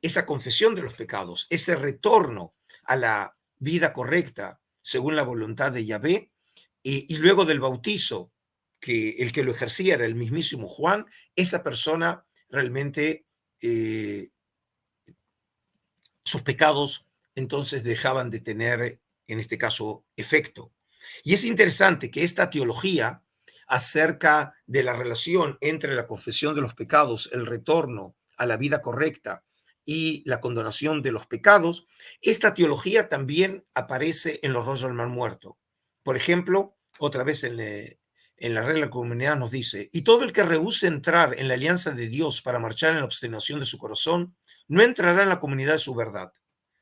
esa confesión de los pecados, ese retorno a la vida correcta según la voluntad de Yahvé, y luego del bautizo, que el que lo ejercía era el mismísimo Juan, esa persona realmente sus pecados entonces dejaban de tener, en este caso, efecto. Y es interesante que esta teología acerca de la relación entre la confesión de los pecados, el retorno a la vida correcta y la condonación de los pecados, esta teología también aparece en los rollos del Mar Muerto. Por ejemplo, otra vez en la regla de la comunidad nos dice: y todo el que rehúse entrar en la alianza de Dios para marchar en la obstinación de su corazón, no entrará en la comunidad de su verdad.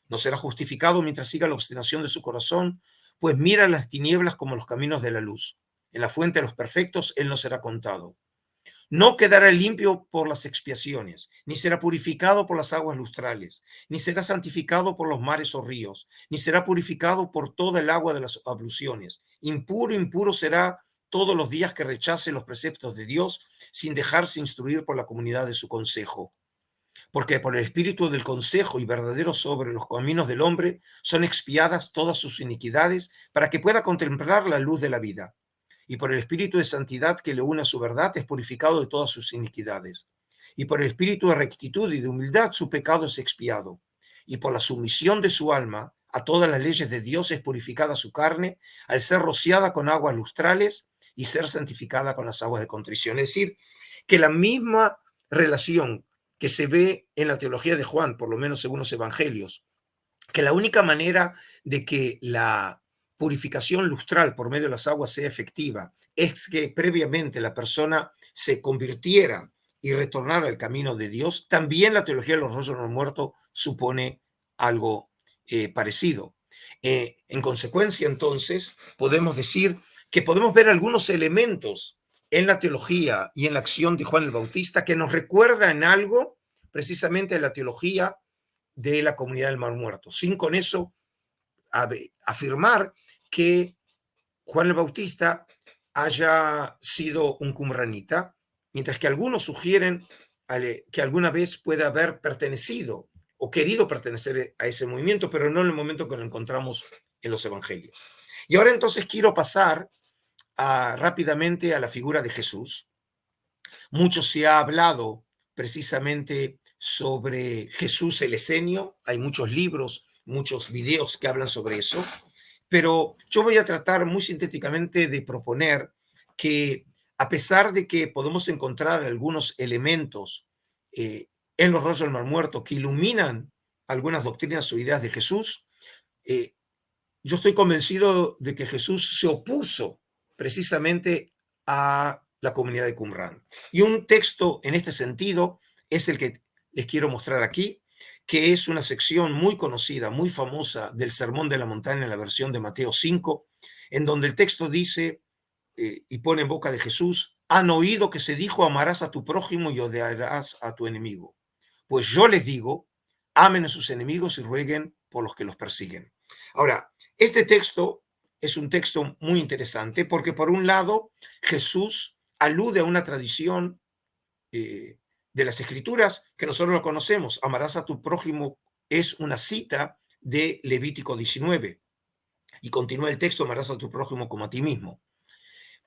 No será justificado mientras siga la obstinación de su corazón, pues mira las tinieblas como los caminos de la luz. En la fuente de los perfectos él no será contado. No quedará limpio por las expiaciones, ni será purificado por las aguas lustrales, ni será santificado por los mares o ríos, ni será purificado por toda el agua de las abluciones. Impuro, impuro será todos los días que rechace los preceptos de Dios sin dejarse instruir por la comunidad de su consejo. porque por el espíritu del consejo y verdadero sobre los caminos del hombre son expiadas todas sus iniquidades para que pueda contemplar la luz de la vida. Y por el espíritu de santidad que le une a su verdad es purificado de todas sus iniquidades. Y por el espíritu de rectitud y de humildad su pecado es expiado. Y por la sumisión de su alma a todas las leyes de Dios es purificada su carne al ser rociada con aguas lustrales y ser santificada con las aguas de contrición. Es decir, que la misma relación que se ve en la teología de Juan, por lo menos según los evangelios, que la única manera de que la purificación lustral por medio de las aguas sea efectiva es que previamente la persona se convirtiera y retornara al camino de Dios. También la teología de los rostros de los muertos supone algo parecido. En consecuencia, entonces, podemos decir que podemos ver algunos elementos en la teología y en la acción de Juan el Bautista que nos recuerda en algo precisamente la teología de la comunidad del Mar Muerto, sin con eso afirmar que Juan el Bautista haya sido un qumranita, mientras que algunos sugieren que alguna vez puede haber pertenecido o querido pertenecer a ese movimiento, pero no en el momento que lo encontramos en los evangelios. Y ahora entonces quiero pasar rápidamente a la figura de Jesús. Mucho se ha hablado precisamente sobre Jesús el Esenio, hay muchos libros, muchos videos que hablan sobre eso, pero yo voy a tratar muy sintéticamente de proponer que a pesar de que podemos encontrar algunos elementos en los rollos del Mar Muerto que iluminan algunas doctrinas o ideas de Jesús, yo estoy convencido de que Jesús se opuso precisamente a la comunidad de Qumran. Y un texto en este sentido es el que les quiero mostrar aquí, que es una sección muy conocida, muy famosa del Sermón de la Montaña en la versión de Mateo 5, en donde el texto dice y pone en boca de Jesús: han oído que se dijo, amarás a tu prójimo y odiarás a tu enemigo. Pues yo les digo, amen a sus enemigos y rueguen por los que los persiguen. Ahora, este texto es un texto muy interesante porque, por un lado, Jesús alude a una tradición de las Escrituras que nosotros lo conocemos. Amarás a tu prójimo es una cita de Levítico 19. Y continúa el texto: amarás a tu prójimo como a ti mismo.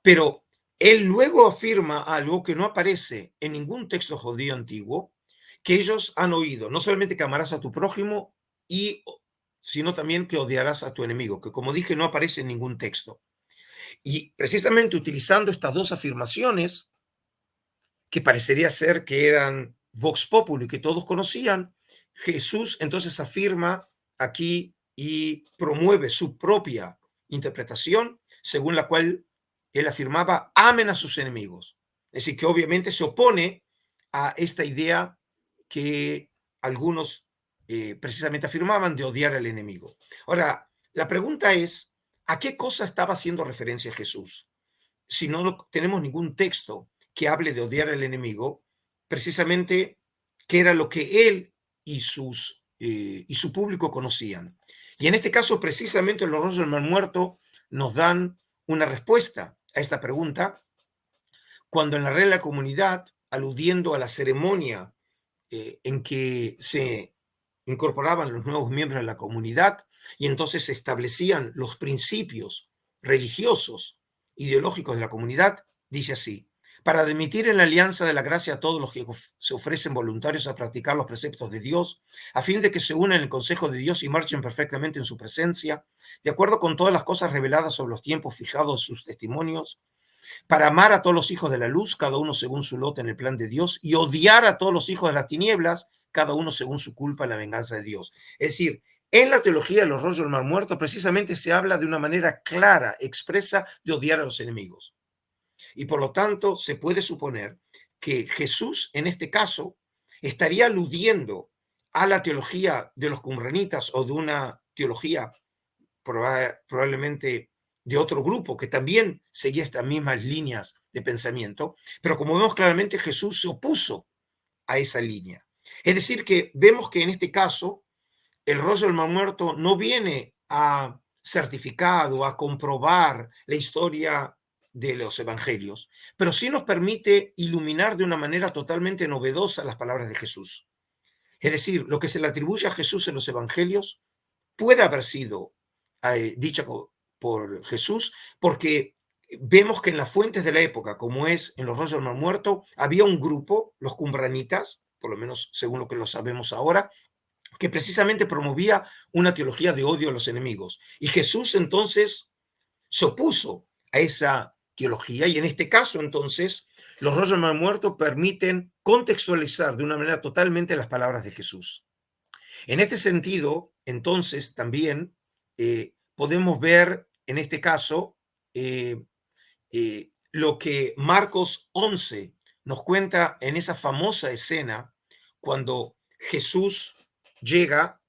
Pero él luego afirma algo que no aparece en ningún texto judío antiguo, que ellos han oído, no solamente que amarás a tu prójimo, sino también que odiarás a tu enemigo, que, como dije, no aparece en ningún texto. Y precisamente utilizando estas dos afirmaciones, que parecería ser que eran vox populi, que todos conocían, Jesús entonces afirma aquí y promueve su propia interpretación, según la cual él afirmaba: amen a sus enemigos. Es decir, que obviamente se opone a esta idea que algunos precisamente afirmaban de odiar al enemigo. Ahora, la pregunta es, ¿a qué cosa estaba haciendo referencia Jesús? Si no tenemos ningún texto que hable de odiar al enemigo, precisamente qué era lo que él y su público conocían. Y en este caso, precisamente los rollos del Mar Muerto nos dan una respuesta a esta pregunta, cuando en la Regla de la Comunidad, aludiendo a la ceremonia en que se incorporaban los nuevos miembros de la comunidad y entonces se establecían los principios religiosos, ideológicos de la comunidad, dice así: para admitir en la alianza de la gracia a todos los que se ofrecen voluntarios a practicar los preceptos de Dios, a fin de que se unan en el consejo de Dios y marchen perfectamente en su presencia, de acuerdo con todas las cosas reveladas sobre los tiempos fijados en sus testimonios, para amar a todos los hijos de la luz, cada uno según su lote en el plan de Dios, y odiar a todos los hijos de las tinieblas, cada uno según su culpa en la venganza de Dios. Es decir, en la teología de los rollos del Mar Muerto precisamente se habla de una manera clara, expresa, de odiar a los enemigos. Y por lo tanto se puede suponer que Jesús en este caso estaría aludiendo a la teología de los qumranitas o de una teología probablemente de otro grupo que también seguía estas mismas líneas de pensamiento, pero como vemos claramente, Jesús se opuso a esa línea. Es decir, que vemos que en este caso el rollo del Mar Muerto no viene a certificar o a comprobar la historia de los evangelios, pero sí nos permite iluminar de una manera totalmente novedosa las palabras de Jesús. Es decir, lo que se le atribuye a Jesús en los evangelios puede haber sido dicha por Jesús, porque vemos que en las fuentes de la época, como es en los rollos del Mar Muerto, había un grupo, los cumbranitas, por lo menos según lo que lo sabemos ahora, que precisamente promovía una teología de odio a los enemigos. Y Jesús entonces se opuso a esa teología, y en este caso entonces los rollos del Mar Muerto permiten contextualizar de una manera totalmente las palabras de Jesús. En este sentido, entonces también podemos ver en este caso lo que Marcos 11 nos cuenta en esa famosa escena cuando Jesús llega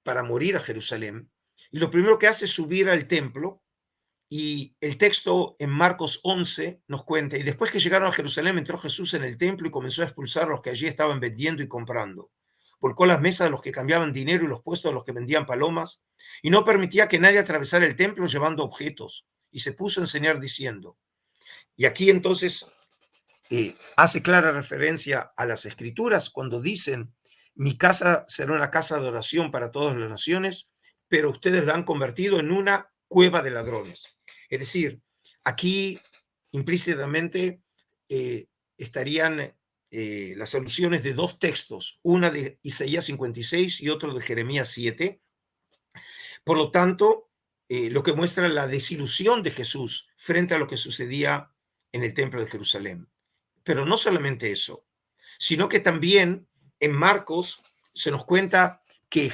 para morir a Jerusalén, y lo primero que hace es subir al templo, y el texto en Marcos 11 nos cuenta, y después que llegaron a Jerusalén entró Jesús en el templo y comenzó a expulsar a los que allí estaban vendiendo y comprando. Volcó las mesas de los que cambiaban dinero y los puestos de los que vendían palomas, y no permitía que nadie atravesara el templo llevando objetos, y se puso a enseñar diciendo, y aquí entonces hace clara referencia a las escrituras cuando dicen, mi casa será una casa de oración para todas las naciones, pero ustedes la han convertido en una cueva de ladrones. Es decir, aquí implícitamente estarían las alusiones de dos textos, una de Isaías 56 y otro de Jeremías 7. Por lo tanto, lo que muestra la desilusión de Jesús frente a lo que sucedía en el templo de Jerusalén. Pero no solamente eso, sino que también en Marcos se nos cuenta que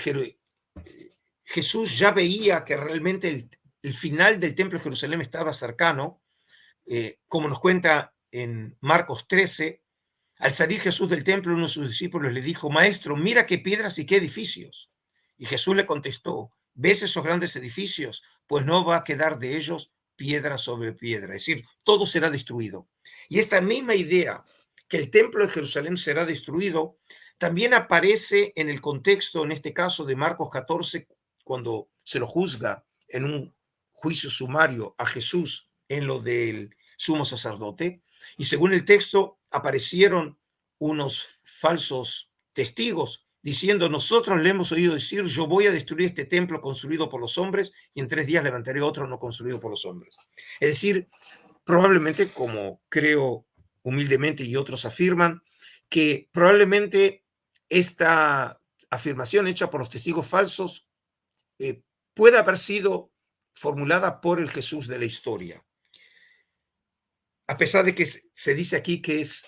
Jesús ya veía que realmente el final del templo de Jerusalén estaba cercano, como nos cuenta en Marcos 13. Al salir Jesús del templo, uno de sus discípulos le dijo, Maestro, mira qué piedras y qué edificios. Y Jesús le contestó, ¿ves esos grandes edificios? Pues no va a quedar de ellos piedra sobre piedra, es decir, todo será destruido. Y esta misma idea, que el templo de Jerusalén será destruido, también aparece en el contexto, en este caso de Marcos 14, cuando se lo juzga en un juicio sumario a Jesús en lo del sumo sacerdote. Y según el texto, aparecieron unos falsos testigos diciendo, nosotros le hemos oído decir, yo voy a destruir este templo construido por los hombres y en 3 días levantaré otro no construido por los hombres. Es decir, probablemente, como creo humildemente y otros afirman, que probablemente esta afirmación hecha por los testigos falsos puede haber sido formulada por el Jesús de la historia. A pesar de que se dice aquí que es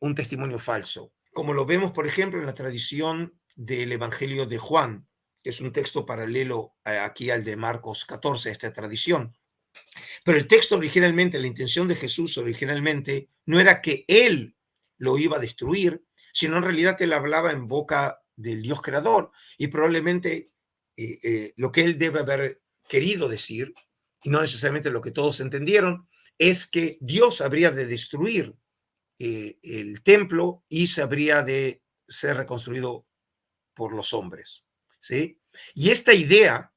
un testimonio falso, como lo vemos, por ejemplo, en la tradición del Evangelio de Juan, que es un texto paralelo aquí al de Marcos 14, esta tradición. Pero el texto originalmente, la intención de Jesús originalmente, no era que él lo iba a destruir, sino en realidad él hablaba en boca del Dios creador, y probablemente lo que él debe haber querido decir, y no necesariamente lo que todos entendieron, es que Dios habría de destruir el templo y se habría de ser reconstruido por los hombres, ¿sí? Y esta idea,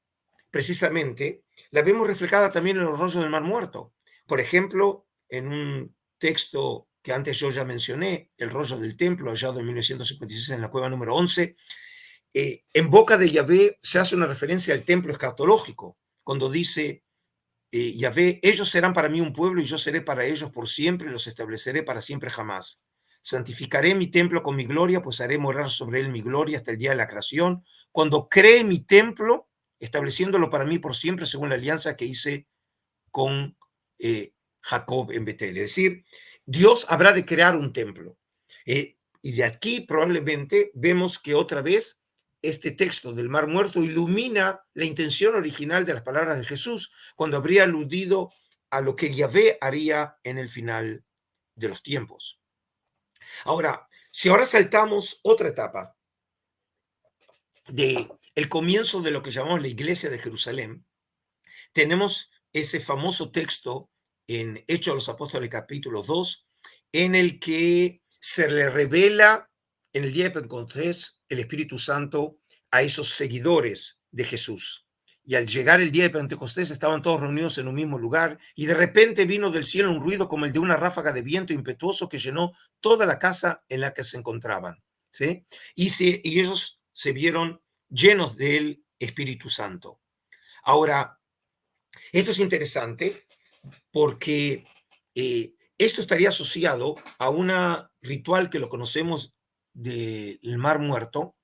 precisamente, la vemos reflejada también en los rollos del Mar Muerto. Por ejemplo, en un texto que antes yo ya mencioné, el rollo del templo, hallado en 1956 en la cueva número 11, en boca de Yahvé se hace una referencia al templo escatológico, cuando dice, Yahvé, ellos serán para mí un pueblo y yo seré para ellos por siempre y los estableceré para siempre jamás. Santificaré mi templo con mi gloria, pues haré morar sobre él mi gloria hasta el día de la creación. Cuando cree mi templo, estableciéndolo para mí por siempre según la alianza que hice con Jacob en Betel. Es decir, Dios habrá de crear un templo. Y de aquí probablemente vemos que otra vez este texto del Mar Muerto ilumina la intención original de las palabras de Jesús, cuando habría aludido a lo que Yahvé haría en el final de los tiempos. Ahora, si ahora saltamos otra etapa de el comienzo de lo que llamamos la Iglesia de Jerusalén, tenemos ese famoso texto en Hechos de los Apóstoles capítulo 2, en el que se le revela en el día de Pentecostés el Espíritu Santo a esos seguidores de Jesús. Y al llegar el día de Pentecostés estaban todos reunidos en un mismo lugar y de repente vino del cielo un ruido como el de una ráfaga de viento impetuoso que llenó toda la casa en la que se encontraban. ¿sí? Y ellos se vieron llenos del Espíritu Santo. Ahora, esto es interesante porque esto estaría asociado a un ritual que lo conocemos del Mar Muerto,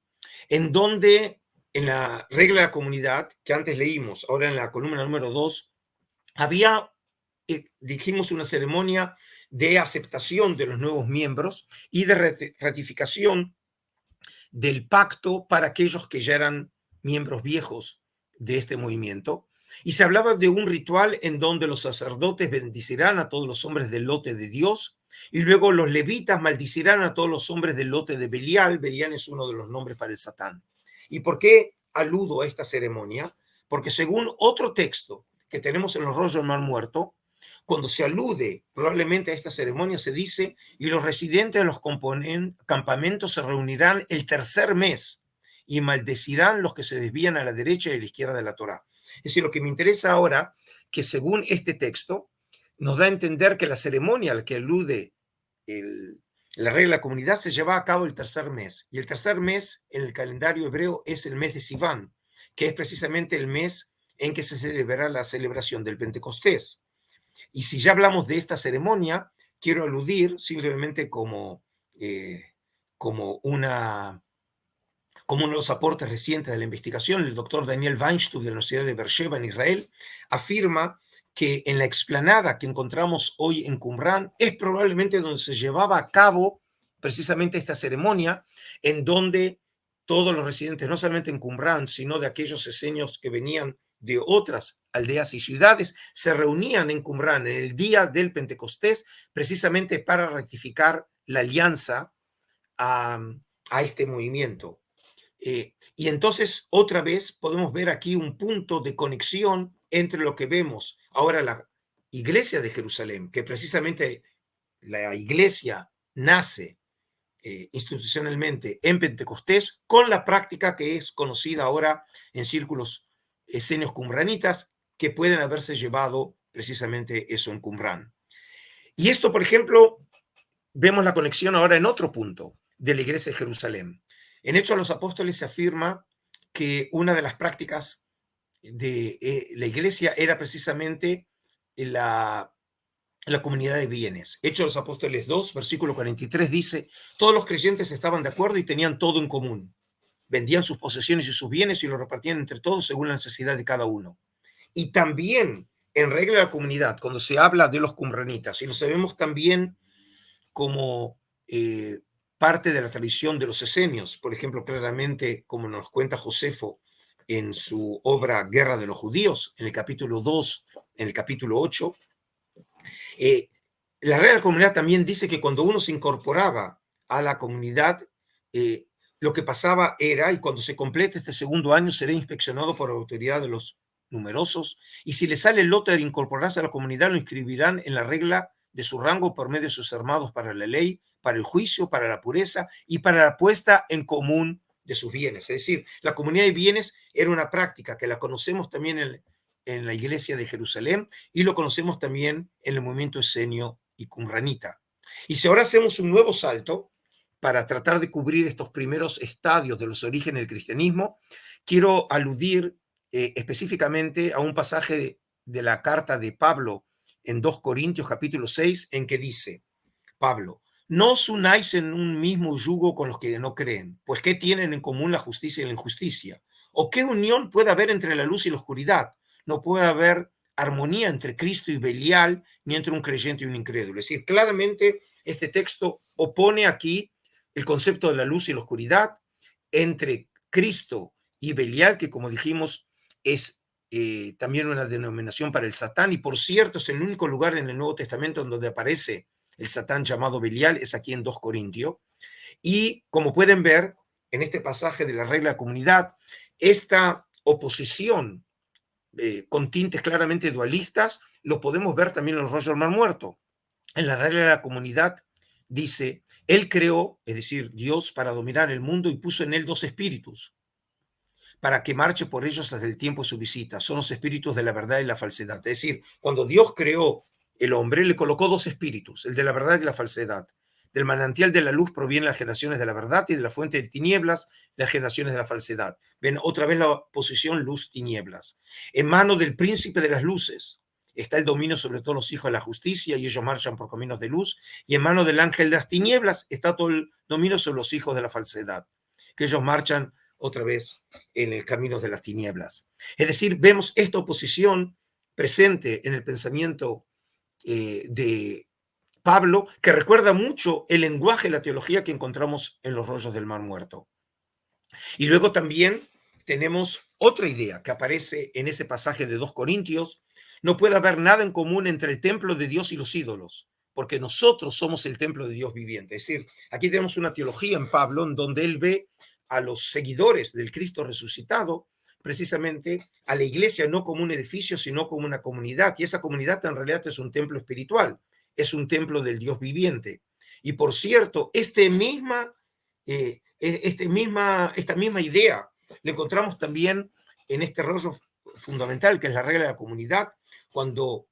en donde en la regla de la comunidad, que antes leímos, ahora en la columna número 2, había, dijimos, una ceremonia de aceptación de los nuevos miembros y de ratificación del pacto para aquellos que ya eran miembros viejos de este movimiento. Y se hablaba de un ritual en donde los sacerdotes bendicirán a todos los hombres del lote de Dios y luego los levitas maldicirán a todos los hombres del lote de Belial. Belial es uno de los nombres para el Satán. ¿Y por qué aludo a esta ceremonia? Porque según otro texto que tenemos en los rollos del Mar Muerto, cuando se alude probablemente a esta ceremonia, se dice: y los residentes de los campamentos se reunirán el tercer mes y maldecirán los que se desvían a la derecha y a la izquierda de la Torá. Es decir, lo que me interesa ahora, que según este texto, nos da a entender que la ceremonia a la que alude la regla de la comunidad se lleva a cabo el tercer mes. Y el tercer mes en el calendario hebreo es el mes de Sivan, que es precisamente el mes en que se celebrará la celebración del Pentecostés. Y si ya hablamos de esta ceremonia, quiero aludir simplemente como uno de los aportes recientes de la investigación. El doctor Daniel Weinstub de la Universidad de Beersheba en Israel afirma que en la explanada que encontramos hoy en Qumran es probablemente donde se llevaba a cabo precisamente esta ceremonia, en donde todos los residentes, no solamente en Qumran, sino de aquellos esenios que venían de otras aldeas y ciudades, se reunían en Qumran en el día del Pentecostés, precisamente para ratificar la alianza a este movimiento. Y entonces, otra vez, podemos ver aquí un punto de conexión entre lo que vemos ahora la iglesia de Jerusalén, que precisamente la iglesia nace institucionalmente en Pentecostés, con la práctica que es conocida ahora en círculos esenios qumranitas, que pueden haberse llevado precisamente eso en Qumran. Y esto, por ejemplo, vemos la conexión ahora en otro punto de la iglesia de Jerusalén. En Hechos de los Apóstoles se afirma que una de las prácticas de la iglesia era precisamente la comunidad de bienes. Hechos de los Apóstoles 2, versículo 43 dice: todos los creyentes estaban de acuerdo y tenían todo en común. Vendían sus posesiones y sus bienes y lo repartían entre todos según la necesidad de cada uno. Y también en regla de la comunidad, cuando se habla de los qumranitas, y lo sabemos también como parte de la tradición de los esenios, por ejemplo, claramente como nos cuenta Josefo en su obra Guerra de los Judíos, en el capítulo 2, en el capítulo 8, la regla de la comunidad también dice que cuando uno se incorporaba a la comunidad, lo que pasaba era, y cuando se complete este segundo año, será inspeccionado por la autoridad de los numerosos, y si le sale el lote de incorporarse a la comunidad, lo inscribirán en la regla de su rango por medio de sus armados para la ley, para el juicio, para la pureza y para la puesta en común de sus bienes. Es decir, la comunidad de bienes era una práctica que la conocemos también en la iglesia de Jerusalén y lo conocemos también en el movimiento esenio y qumranita. Y si ahora hacemos un nuevo salto para tratar de cubrir estos primeros estadios de los orígenes del cristianismo, quiero aludir específicamente a un pasaje de la carta de Pablo en 2 Corintios capítulo 6, en que dice Pablo: no os unáis en un mismo yugo con los que no creen, pues ¿qué tienen en común la justicia y la injusticia? ¿O qué unión puede haber entre la luz y la oscuridad? No puede haber armonía entre Cristo y Belial, ni entre un creyente y un incrédulo. Es decir, claramente este texto opone aquí el concepto de la luz y la oscuridad entre Cristo y Belial, que como dijimos es también una denominación para el Satán, y por cierto es el único lugar en el Nuevo Testamento en donde aparece el Satán llamado Belial, es aquí en 2 Corintios. Y como pueden ver en este pasaje de la regla de comunidad, esta oposición con tintes claramente dualistas lo podemos ver también en los rollos del Mar Muerto. En la regla de la comunidad dice: él creó, es decir, Dios, para dominar el mundo y puso en él dos espíritus, para que marche por ellos hasta el tiempo de su visita. Son los espíritus de la verdad y la falsedad. Es decir, cuando Dios creó el hombre, le colocó dos espíritus, el de la verdad y la falsedad. Del manantial de la luz provienen las generaciones de la verdad y de la fuente de tinieblas las generaciones de la falsedad. Ven otra vez la posición luz-tinieblas. En mano del príncipe de las luces está el dominio sobre todos los hijos de la justicia y ellos marchan por caminos de luz. Y en mano del ángel de las tinieblas está todo el dominio sobre los hijos de la falsedad, que ellos marchan otra vez en el camino de las tinieblas. Es decir, vemos esta oposición presente en el pensamiento de Pablo, que recuerda mucho el lenguaje de la teología que encontramos en los rollos del Mar Muerto. Y luego también tenemos otra idea que aparece en ese pasaje de 2 Corintios. No puede haber nada en común entre el templo de Dios y los ídolos, porque nosotros somos el templo de Dios viviente. Es decir, aquí tenemos una teología en Pablo en donde él ve a los seguidores del Cristo resucitado, precisamente a la iglesia no como un edificio, sino como una comunidad. Y esa comunidad en realidad es un templo espiritual, es un templo del Dios viviente. Y por cierto, esta misma idea la encontramos también en este rollo fundamental, que es la regla de la comunidad, cuando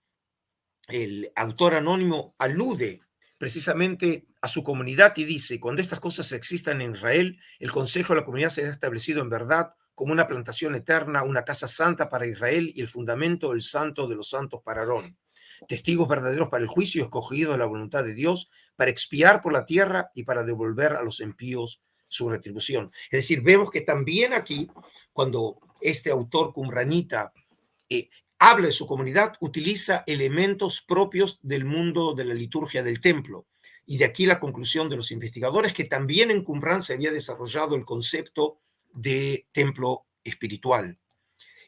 el autor anónimo alude precisamente a su comunidad y dice: cuando estas cosas existan en Israel, el consejo de la comunidad será establecido en verdad como una plantación eterna, una casa santa para Israel y el fundamento, el santo de los santos para Aarón. Testigos verdaderos para el juicio, escogidos de la voluntad de Dios, para expiar por la tierra y para devolver a los impíos su retribución. Es decir, vemos que también aquí, cuando este autor qumranita habla de su comunidad, utiliza elementos propios del mundo de la liturgia del templo. Y de aquí la conclusión de los investigadores, que también en Qumran se había desarrollado el concepto de templo espiritual.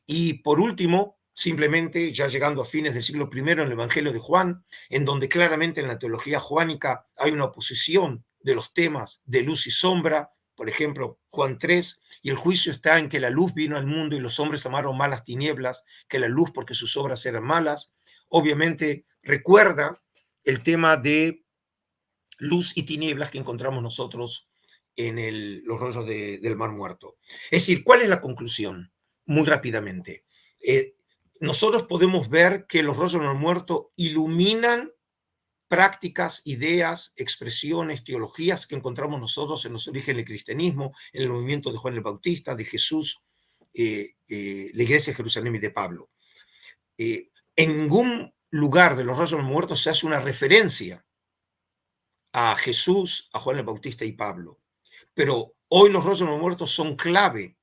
Y por último, simplemente ya llegando a fines del siglo I en el Evangelio de Juan, en donde claramente en la teología juánica hay una oposición de los temas de luz y sombra, por ejemplo, Juan 3, y el juicio está en que la luz vino al mundo y los hombres amaron más las tinieblas que la luz porque sus obras eran malas. Obviamente recuerda el tema de luz y tinieblas que encontramos nosotros en los rollos del Mar Muerto. Es decir, ¿cuál es la conclusión? Muy rápidamente. Nosotros podemos ver que los rollos del Mar Muerto iluminan prácticas, ideas, expresiones, teologías que encontramos nosotros en los orígenes del cristianismo, en el movimiento de Juan el Bautista, de Jesús, la iglesia de Jerusalén y de Pablo. En ningún lugar de los rollos del Muerto se hace una referencia a Jesús, a Juan el Bautista y Pablo. Pero hoy los rollos del Muerto son clave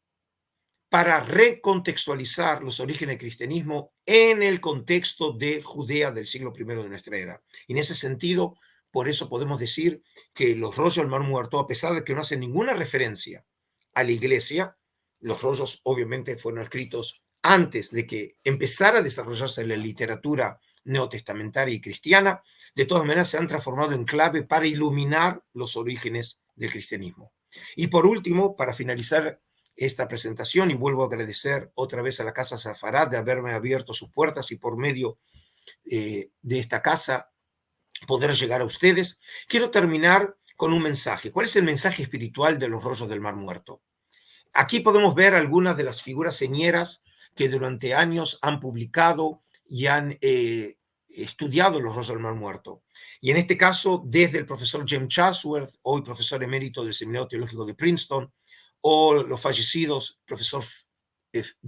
para recontextualizar los orígenes del cristianismo en el contexto de Judea del siglo I de nuestra era. Y en ese sentido, por eso podemos decir que los rollos del Mar Muerto, a pesar de que no hacen ninguna referencia a la iglesia, los rollos obviamente fueron escritos antes de que empezara a desarrollarse la literatura neotestamentaria y cristiana. De todas maneras se han transformado en clave para iluminar los orígenes del cristianismo. Y por último, para finalizar esta presentación, y vuelvo a agradecer otra vez a la Casa Safarat de haberme abierto sus puertas y por medio de esta casa poder llegar a ustedes, quiero terminar con un mensaje. ¿Cuál es el mensaje espiritual de los rollos del Mar Muerto? Aquí podemos ver algunas de las figuras señeras que durante años han publicado y han estudiado los rollos del Mar Muerto. Y en este caso, desde el profesor James Chatsworth, hoy profesor emérito del Seminario Teológico de Princeton, o los fallecidos profesor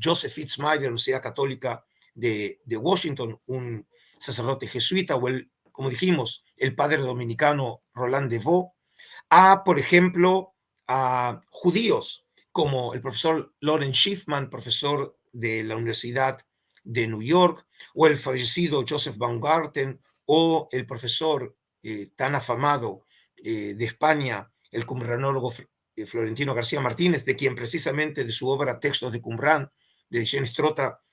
Joseph Fitzmyer de la Universidad Católica de Washington, un sacerdote jesuita, o como dijimos, el padre dominicano Roland Devaux, por ejemplo, a judíos como el profesor Loren Schiffman, profesor de la Universidad de New York, o el fallecido Joseph Baumgarten, o el profesor tan afamado de España, el qumranólogo Florentino García Martínez, de quien precisamente de su obra Textos de Qumran, de ediciones Trota,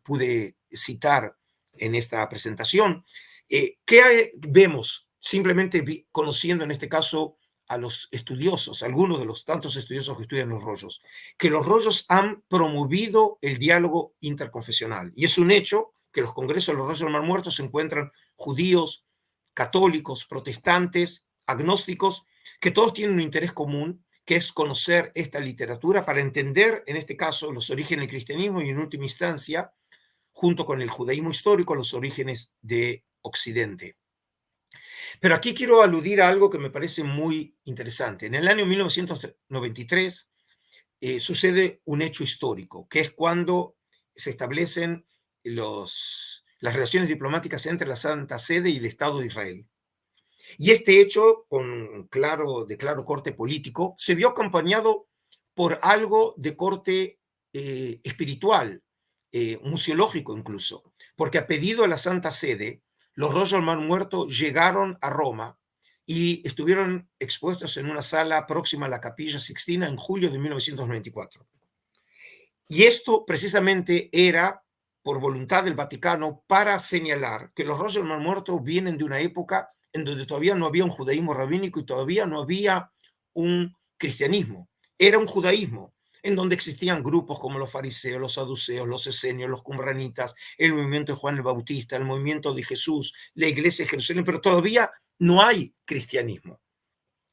pude citar en esta presentación. ¿Qué vemos? Simplemente conociendo en este caso a los estudiosos, algunos de los tantos estudiosos que estudian los rollos, que los rollos han promovido el diálogo interconfesional. Y es un hecho que los congresos de los rollos del Mar Muerto se encuentran judíos, católicos, protestantes, agnósticos, que todos tienen un interés común, que es conocer esta literatura para entender, en este caso, los orígenes del cristianismo y, en última instancia, junto con el judaísmo histórico, los orígenes de Occidente. Pero aquí quiero aludir a algo que me parece muy interesante. En el año 1993 sucede un hecho histórico, que es cuando se establecen las relaciones diplomáticas entre la Santa Sede y el Estado de Israel. Y este hecho, de claro corte político, se vio acompañado por algo de corte espiritual, museológico incluso, porque a pedido de la Santa Sede, los rollos del Mar Muerto llegaron a Roma y estuvieron expuestos en una sala próxima a la Capilla Sixtina en julio de 1994. Y esto precisamente era por voluntad del Vaticano para señalar que los rollos del Mar Muerto vienen de una época en donde todavía no había un judaísmo rabínico y todavía no había un cristianismo. Era un judaísmo en donde existían grupos como los fariseos, los saduceos, los esenios, los cumranitas, el movimiento de Juan el Bautista, el movimiento de Jesús, la iglesia de Jerusalén, pero todavía no hay cristianismo.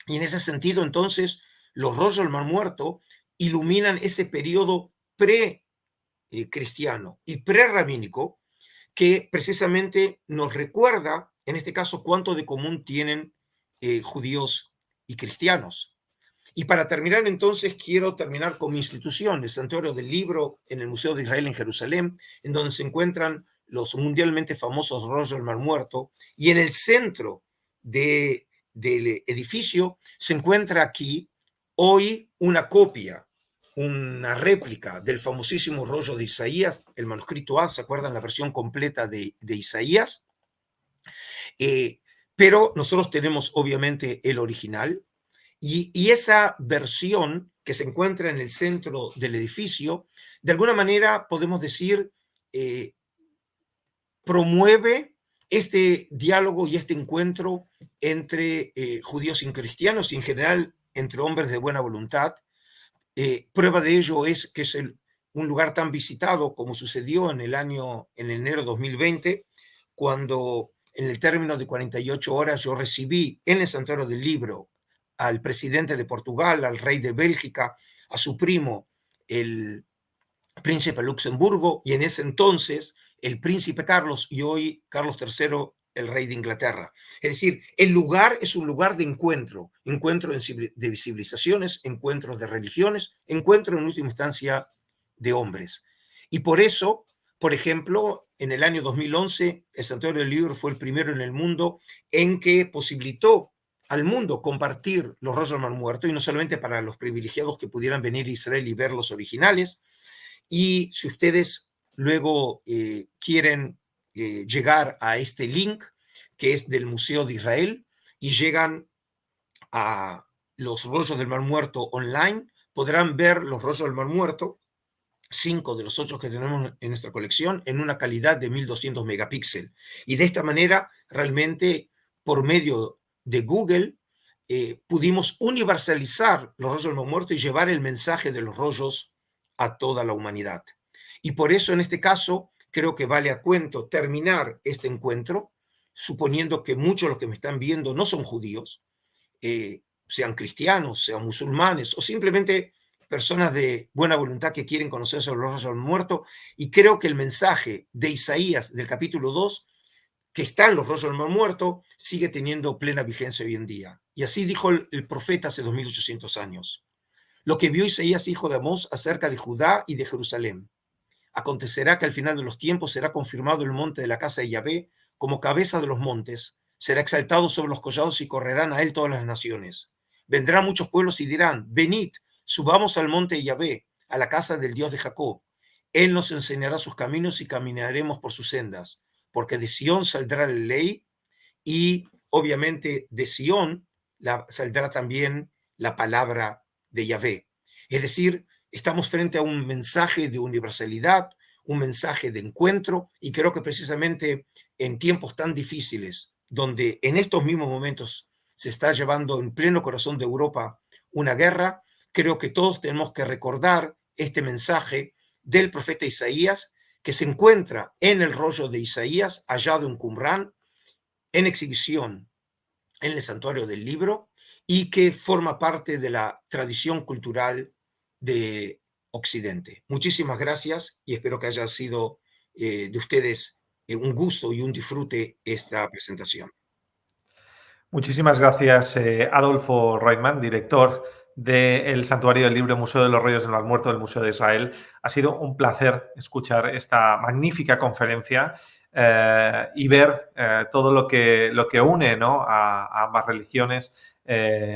Y en ese sentido, entonces, los rollos del Mar Muerto iluminan ese periodo pre-cristiano y pre-rabínico que precisamente nos recuerda, en este caso, cuánto de común tienen judíos y cristianos. Y para terminar, entonces, quiero terminar con mi institución, el Santuario del Libro en el Museo de Israel en Jerusalén, en donde se encuentran los mundialmente famosos rollos del Mar Muerto, y en el centro del edificio se encuentra aquí hoy una copia, una réplica del famosísimo rollo de Isaías, el manuscrito A, ¿se acuerdan? La versión completa de Isaías. Pero nosotros tenemos obviamente el original, y esa versión que se encuentra en el centro del edificio, de alguna manera podemos decir, promueve este diálogo y este encuentro entre judíos y cristianos y en general entre hombres de buena voluntad. Prueba de ello es que es un lugar tan visitado como sucedió en enero 2020, cuando en el término de 48 horas yo recibí en el Santuario del Libro al presidente de Portugal, al rey de Bélgica, a su primo, el príncipe Luxemburgo, y en ese entonces el príncipe Carlos, y hoy Carlos III, el rey de Inglaterra. Es decir, el lugar es un lugar de encuentro, encuentro de civilizaciones, encuentro de religiones, encuentro en última instancia de hombres. Y por eso, por ejemplo, en el año 2011, el Santuario del Libro fue el primero en el mundo en que posibilitó al mundo compartir los rollos del Mar Muerto, y no solamente para los privilegiados que pudieran venir a Israel y ver los originales. Y si ustedes luego quieren llegar a este link, que es del Museo de Israel, y llegan a los rollos del Mar Muerto online, podrán ver los rollos del Mar Muerto, 5 de los 8 que tenemos en nuestra colección, en una calidad de 1200 megapíxeles. Y de esta manera, realmente, por medio de Google, pudimos universalizar los rollos del Mar Muerto y llevar el mensaje de los rollos a toda la humanidad. Y por eso, en este caso, creo que vale a cuento terminar este encuentro, suponiendo que muchos de los que me están viendo no son judíos, sean cristianos, sean musulmanes o simplemente personas de buena voluntad que quieren conocer sobre los rollos del muerto. Y creo que el mensaje de Isaías del capítulo 2, que está en los rollos del Mar Muerto, sigue teniendo plena vigencia hoy en día. Y así dijo el profeta hace 2800 años. Lo que vio Isaías, hijo de Amós, acerca de Judá y de Jerusalén. Acontecerá que al final de los tiempos será confirmado el monte de la casa de Yahvé como cabeza de los montes, será exaltado sobre los collados y correrán a él todas las naciones. Vendrán muchos pueblos y dirán, venid, subamos al monte de Yahvé, a la casa del Dios de Jacob. Él nos enseñará sus caminos y caminaremos por sus sendas, porque de Sión saldrá la ley y obviamente de Sión saldrá también la palabra de Yahvé. Es decir, estamos frente a un mensaje de universalidad, un mensaje de encuentro, y creo que precisamente en tiempos tan difíciles, donde en estos mismos momentos se está llevando en pleno corazón de Europa una guerra, creo que todos tenemos que recordar este mensaje del profeta Isaías, que se encuentra en el rollo de Isaías, hallado en Qumrán, en exhibición en el Santuario del Libro, y que forma parte de la tradición cultural de Occidente. Muchísimas gracias y espero que haya sido de ustedes un gusto y un disfrute esta presentación. Muchísimas gracias, Adolfo Reutemann, director del Santuario del Libro Museo de los Rollos del Mar Muerto del Museo de Israel. Ha sido un placer escuchar esta magnífica conferencia y ver todo lo que une, ¿no?, a ambas religiones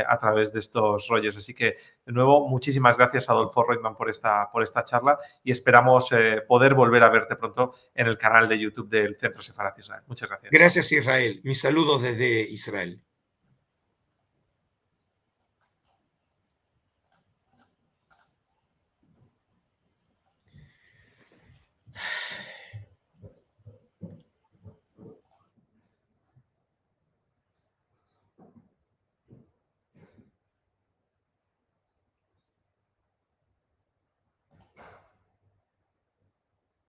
a través de estos rollos. Así que, de nuevo, muchísimas gracias, Adolfo Reutemann, por esta charla y esperamos poder volver a verte pronto en el canal de YouTube del Centro Sefarat Israel. Muchas gracias. Gracias, Israel. Mis saludos desde Israel.